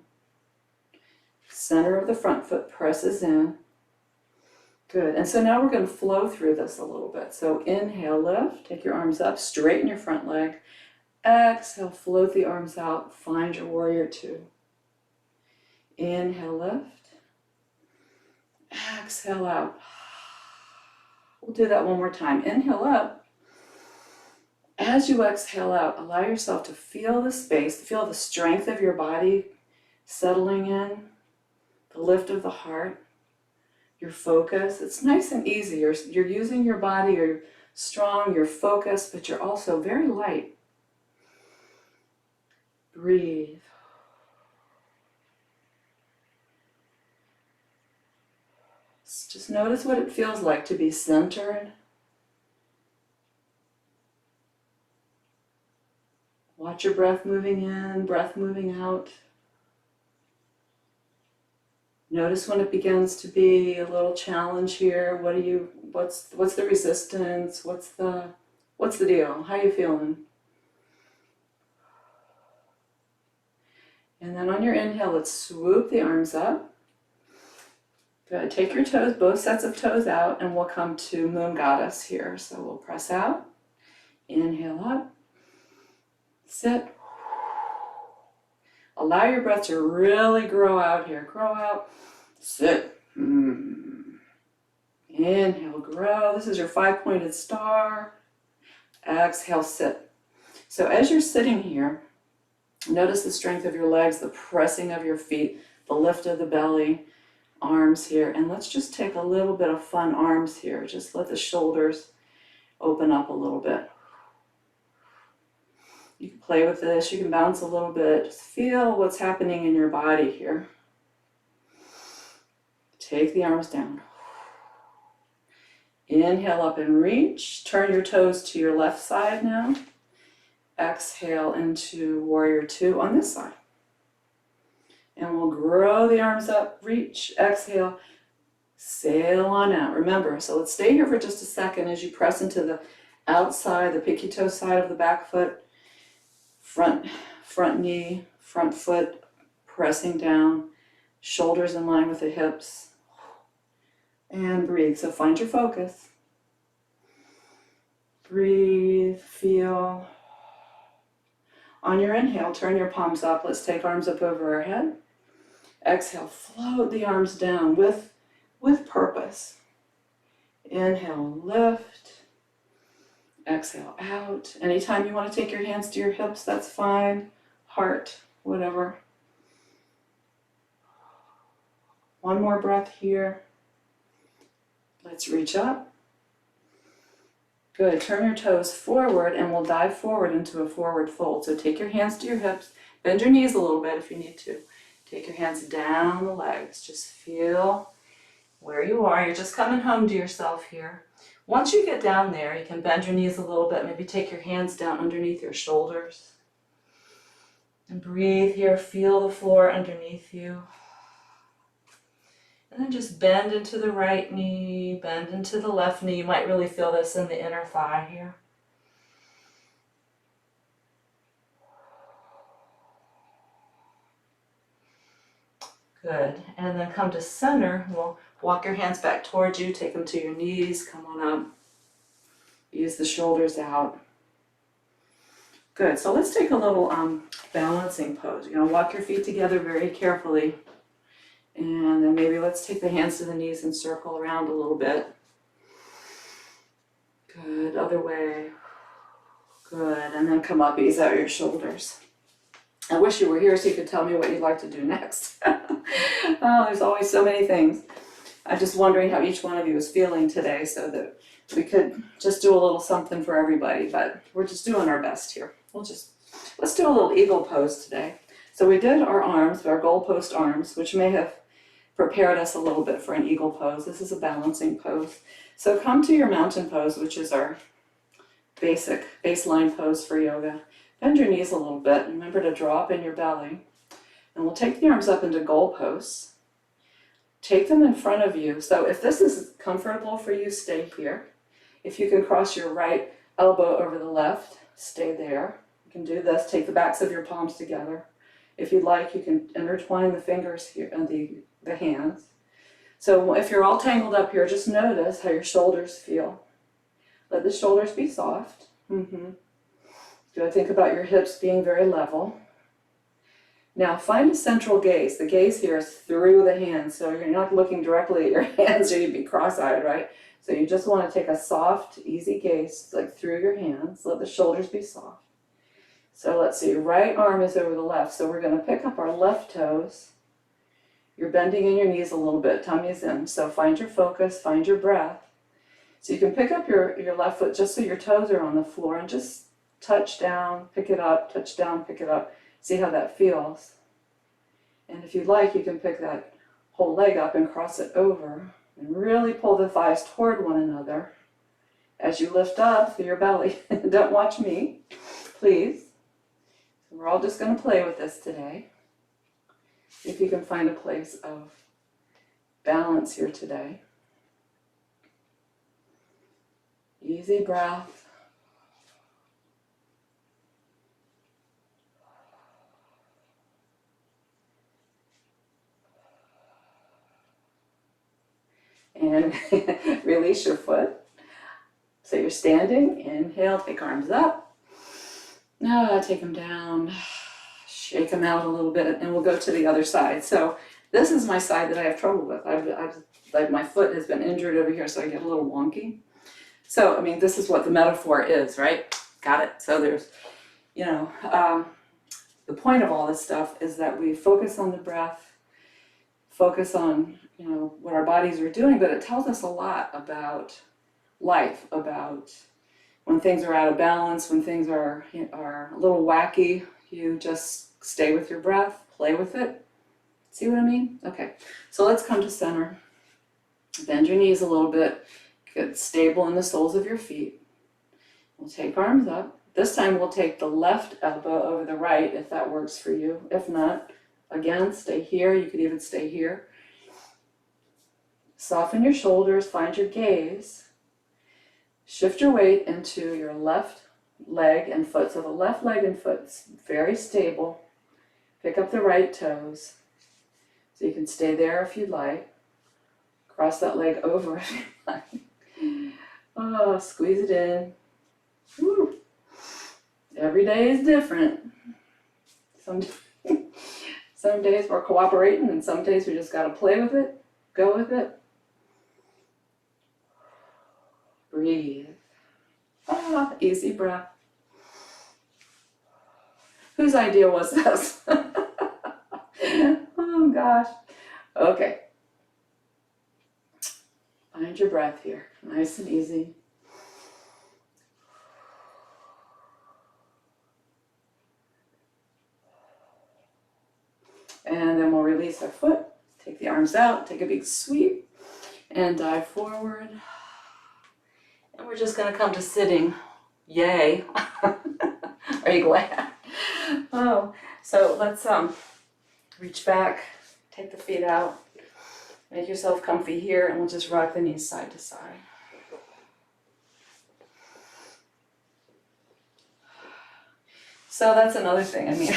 Center of the front foot presses in. Good. And so now we're going to flow through this a little bit. So inhale, lift. Take your arms up. Straighten your front leg. Exhale, float the arms out. Find your warrior two. Inhale, lift. Exhale out. We'll do that one more time. Inhale up. As you exhale out, allow yourself to feel the space, feel the strength of your body settling in, the lift of the heart. Your focus. It's nice and easy. You're using your body, you're strong, you're focused, but you're also very light. Breathe. Just notice what it feels like to be centered. Watch your breath moving in, breath moving out. Notice when it begins to be a little challenge here. What's the resistance? What's the deal? How are you feeling? And then on your inhale, let's swoop the arms up. Good. Take your toes, both sets of toes out, and we'll come to Moon Goddess here. So we'll press out, inhale up, sit. Allow your breath to really grow out here. Grow out, sit. Inhale, grow. This is your 5-pointed star. Exhale, sit. So as you're sitting here, notice the strength of your legs, the pressing of your feet, the lift of the belly, arms here. And let's just take a little bit of fun arms here. Just let the shoulders open up a little bit. You can play with this. You can bounce a little bit. Just feel what's happening in your body here. Take the arms down. Inhale up and reach. Turn your toes to your left side now. Exhale into Warrior Two on this side. And we'll grow the arms up, reach, exhale, sail on out. Remember, so let's stay here for just a second as you press into the outside, the pinky toe side of the back foot, front knee, front foot, pressing down, shoulders in line with the hips. And breathe. So find your focus. Breathe, feel. On your inhale, turn your palms up. Let's take arms up over our head. Exhale, float the arms down with purpose. Inhale, lift. Exhale, out. Anytime you want to take your hands to your hips, that's fine. Heart, whatever. One more breath here. Let's reach up. Good. Turn your toes forward and we'll dive forward into a forward fold. So take your hands to your hips. Bend your knees a little bit if you need to. Take your hands down the legs. Just feel where you are. You're just coming home to yourself here. Once you get down there, you can bend your knees a little bit. Maybe take your hands down underneath your shoulders. And breathe here. Feel the floor underneath you. And then just bend into the right knee, bend into the left knee. You might really feel this in the inner thigh here. Good. And then come to center. We'll walk your hands back towards you. Take them to your knees. Come on up. Ease the shoulders out. Good. So let's take a little balancing pose. You're going to walk your feet together very carefully. And then maybe let's take the hands to the knees and circle around a little bit. Good, other way. Good, and then come up, ease out your shoulders. I wish you were here so you could tell me what you'd like to do next. Oh, there's always so many things. I'm just wondering how each one of you is feeling today so that we could just do a little something for everybody, but we're just doing our best here. Let's do a little eagle pose today. So we did our arms, our goalpost arms, which may have prepared us a little bit for an eagle pose. This is a balancing pose. So come to your mountain pose, which is our basic baseline pose for yoga. Bend your knees a little bit. Remember to draw up in your belly. And we'll take the arms up into goalposts. Take them in front of you. So if this is comfortable for you, stay here. If you can cross your right elbow over the left, stay there. You can do this. Take the backs of your palms together. If you'd like, you can intertwine the fingers here and the hands. So if you're all tangled up here, just notice how your shoulders feel. Let the shoulders be soft. Good. Think about your hips being very level. Now find a central gaze. The gaze here is through the hands, so you're not looking directly at your hands or you'd be cross-eyed, right? So you just want to take a soft, easy gaze, like through your hands. Let the shoulders be soft. So let's see, right arm is over the left, so we're going to pick up our left toes. You're bending in your knees a little bit, tummy's in. So find your focus, find your breath. So you can pick up your left foot just so your toes are on the floor and just touch down, pick it up, touch down, pick it up. See how that feels. And if you'd like, you can pick that whole leg up and cross it over and really pull the thighs toward one another as you lift up through your belly. Don't watch me, please. We're all just going to play with this today. See if you can find a place of balance here today. Easy breath. And release your foot. So you're standing, inhale, take arms up. Take them down, shake them out a little bit, and we'll go to the other side. So this is my side that I have trouble with. Like my foot has been injured over here, so I get a little wonky. So, I mean, this is what the metaphor is, right? Got it. So there's, the point of all this stuff is that we focus on the breath, focus on, what our bodies are doing, but it tells us a lot about life, about when things are out of balance, when things are a little wacky. You just stay with your breath, play with it. See what I mean? Okay, so let's come to center. Bend your knees a little bit. Get stable in the soles of your feet. We'll take arms up. This time we'll take the left elbow over the right if that works for you. If not, again, stay here. You could even stay here. Soften your shoulders, find your gaze. Shift your weight into your left leg and foot. So the left leg and foot's very stable. Pick up the right toes. So you can stay there if you'd like. Cross that leg over if you'd like. Oh, squeeze it in. Woo. Every day is different. Some days we're cooperating, and some days we just got to play with it, go with it. Breathe. Easy breath. Whose idea was this? Oh gosh. Okay. Find your breath here. Nice and easy. And then we'll release our foot. Take the arms out. Take a big sweep. And dive forward. And we're just going to come to sitting. Yay. Are you glad? Oh, so let's reach back, take the feet out, make yourself comfy here, and we'll just rock the knees side to side. So that's another thing. I mean,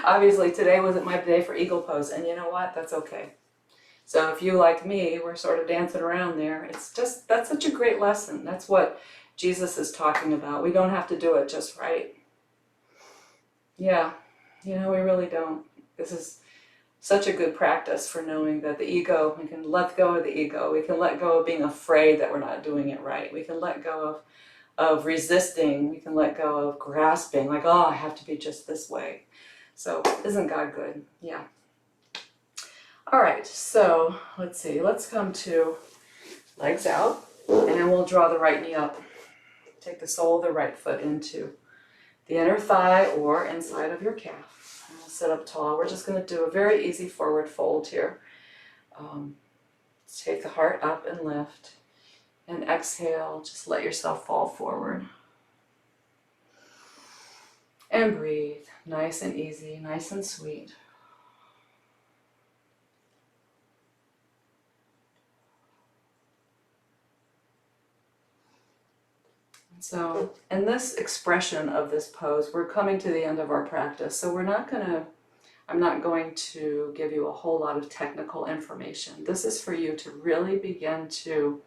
obviously today wasn't my day for eagle pose, and you know what? That's okay. So if you, like me, were sort of dancing around there, it's just, that's such a great lesson. That's what Jesus is talking about. We don't have to do it just right. Yeah, we really don't. This is such a good practice for knowing that the ego, we can let go of the ego. We can let go of being afraid that we're not doing it right. We can let go of resisting. We can let go of grasping, like, oh, I have to be just this way. So isn't God good? Yeah. All right, so let's see. Let's come to legs out, and we'll draw the right knee up. Take the sole of the right foot into the inner thigh or inside of your calf. And we'll sit up tall. We're just going to do a very easy forward fold here. Take the heart up and lift. And exhale, just let yourself fall forward. And breathe. Nice and easy, nice and sweet. So in this expression of this pose, we're coming to the end of our practice. So I'm not going to give you a whole lot of technical information. This is for you to really begin to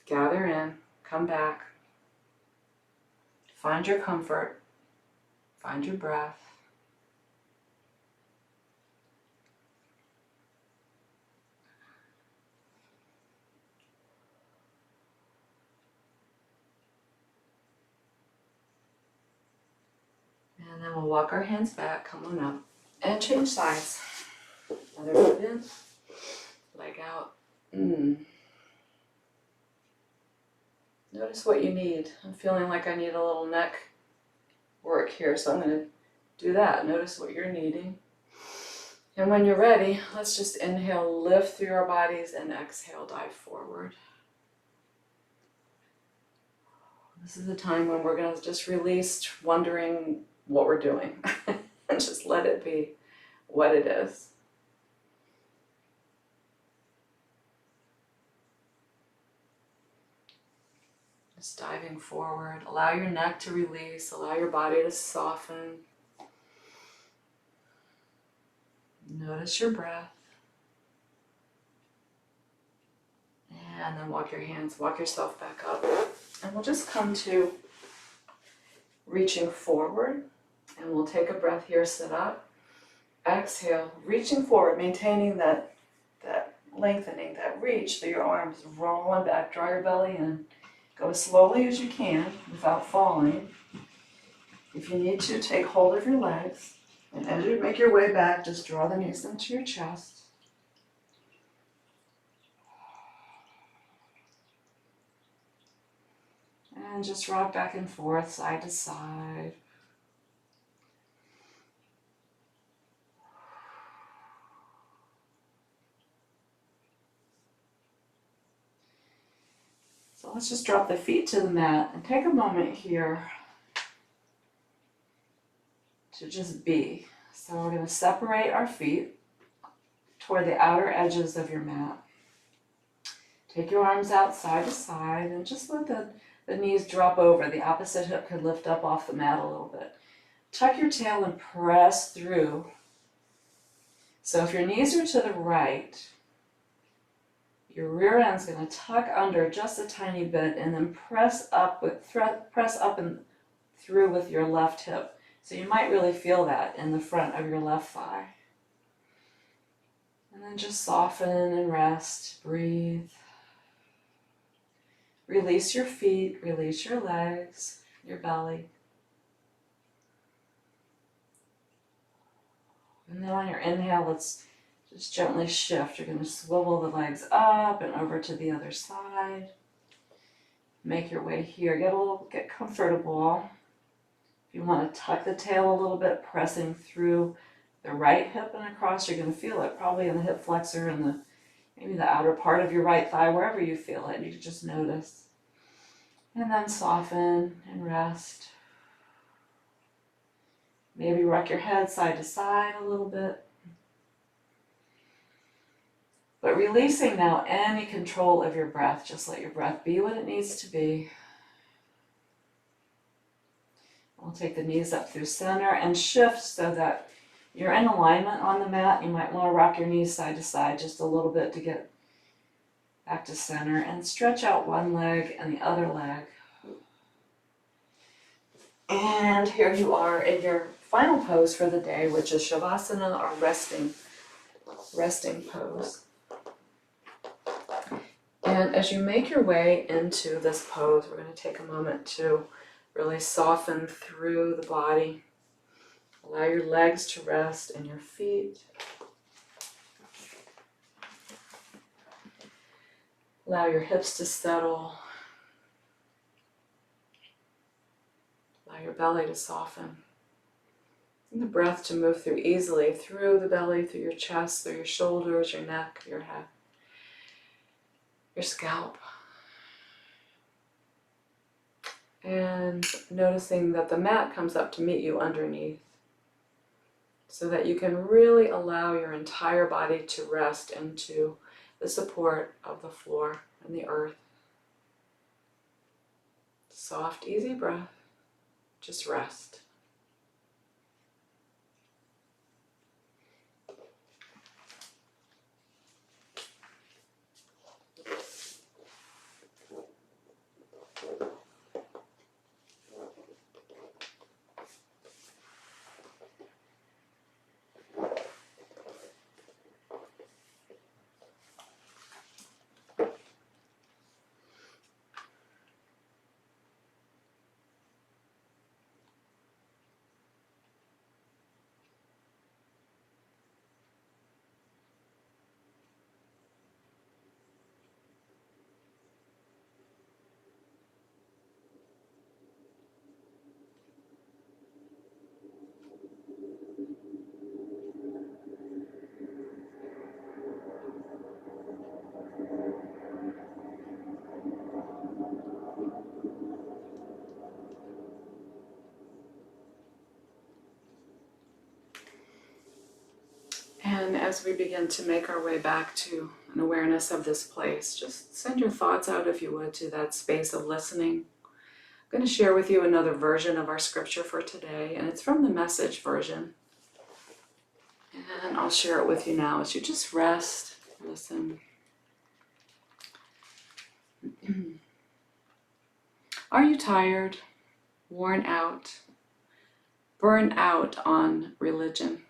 gather in, come back, find your comfort, find your breath. And then we'll walk our hands back, come on up, and change sides. Other foot in, leg out. Notice what you need. I'm feeling like I need a little neck work here, so I'm going to do that. Notice what you're needing. And when you're ready, let's just inhale, lift through our bodies, and exhale, dive forward. This is the time when we're going to just release wondering what we're doing and just let it be what it is. Just diving forward. Allow your neck to release. Allow your body to soften. Notice your breath. And then walk yourself back up. And we'll just come to reaching forward. And we'll take a breath here, sit up. Exhale, reaching forward, maintaining that lengthening, that reach through your arms, rolling back, draw your belly in. Go as slowly as you can without falling. If you need to, take hold of your legs. And as you make your way back, just draw the knees into your chest. And just rock back and forth, side to side. So let's just drop the feet to the mat and take a moment here to just be. So we're going to separate our feet toward the outer edges of your mat. Take your arms out side to side and just let the knees drop over. The opposite hip could lift up off the mat a little bit. Tuck your tail and press through. So if your knees are to the right, your rear end's going to tuck under just a tiny bit and then press up and through with your left hip. So you might really feel that in the front of your left thigh. And then just soften and rest, breathe. Release your feet, release your legs, your belly. And then on your inhale, let's just gently shift. You're going to swivel the legs up and over to the other side. Make your way here. Get comfortable. If you want to tuck the tail a little bit, pressing through the right hip and across, you're going to feel it probably in the hip flexor and maybe the outer part of your right thigh, wherever you feel it. You can just notice. And then soften and rest. Maybe rock your head side to side a little bit. But releasing now any control of your breath. Just let your breath be what it needs to be. We'll take the knees up through center and shift so that you're in alignment on the mat. You might want to rock your knees side to side just a little bit to get back to center. And stretch out one leg and the other leg. And here you are in your final pose for the day, which is Shavasana, or resting pose. And as you make your way into this pose, we're going to take a moment to really soften through the body. Allow your legs to rest and your feet. Allow your hips to settle. Allow your belly to soften. And the breath to move through easily through the belly, through your chest, through your shoulders, your neck, your head, your scalp. And noticing that the mat comes up to meet you underneath, so that you can really allow your entire body to rest into the support of the floor and the earth. Soft, easy breath. Just rest. And as we begin to make our way back to an awareness of this place, just send your thoughts out, if you would, to that space of listening I'm going to share with you another version of our scripture for today, and it's from the Message version. And I'll share it with you now as you just rest, listen. Are you tired, worn out, burned out on religion?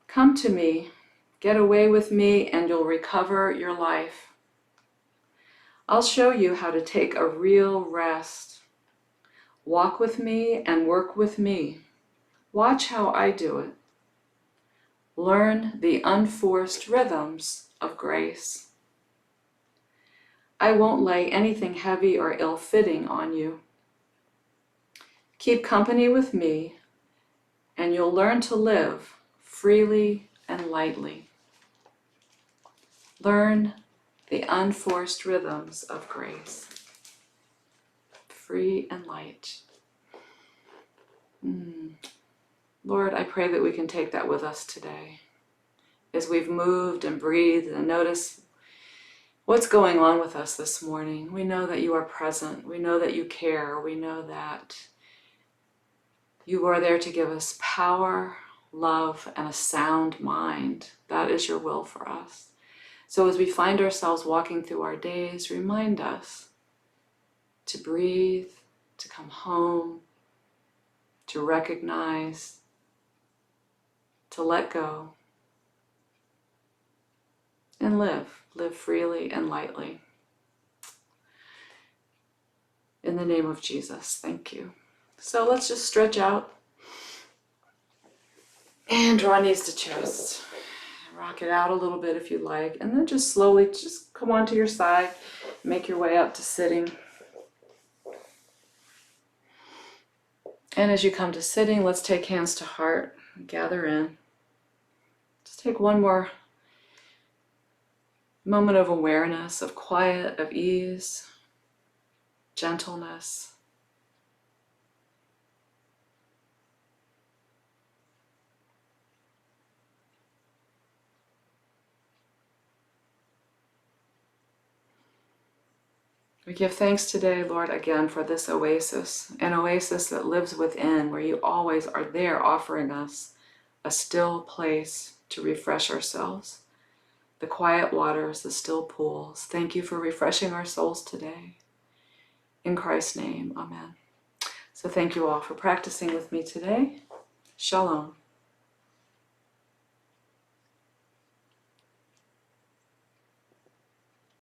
Come to me, get away with me, and you'll recover your life. I'll show you how to take a real rest. Walk with me and work with me. Watch how I do it. Learn the unforced rhythms of grace. I won't lay anything heavy or ill-fitting on you. Keep company with me, and you'll learn to live freely and lightly. Learn the unforced rhythms of grace. Free and light. Lord, I pray that we can take that with us today. As we've moved and breathed and noticed what's going on with us this morning, we know that you are present. We know that you care. We know that you are there to give us power, love, and a sound mind. That is your will for us. So as we find ourselves walking through our days, remind us to breathe, to come home, to recognize, to let go, and live freely and lightly. In the name of Jesus, thank you. So let's just stretch out and draw knees to chest. Rock it out a little bit if you like, and then just slowly just come onto your side, make your way up to sitting. And as you come to sitting, let's take hands to heart, gather in. Just take one more moment of awareness, of quiet, of ease, gentleness. We give thanks today, Lord, again for this oasis, an oasis that lives within, where you always are there offering us a still place to refresh ourselves. The quiet waters, the still pools. Thank you for refreshing our souls today. In Christ's name, amen. So thank you all for practicing with me today. Shalom.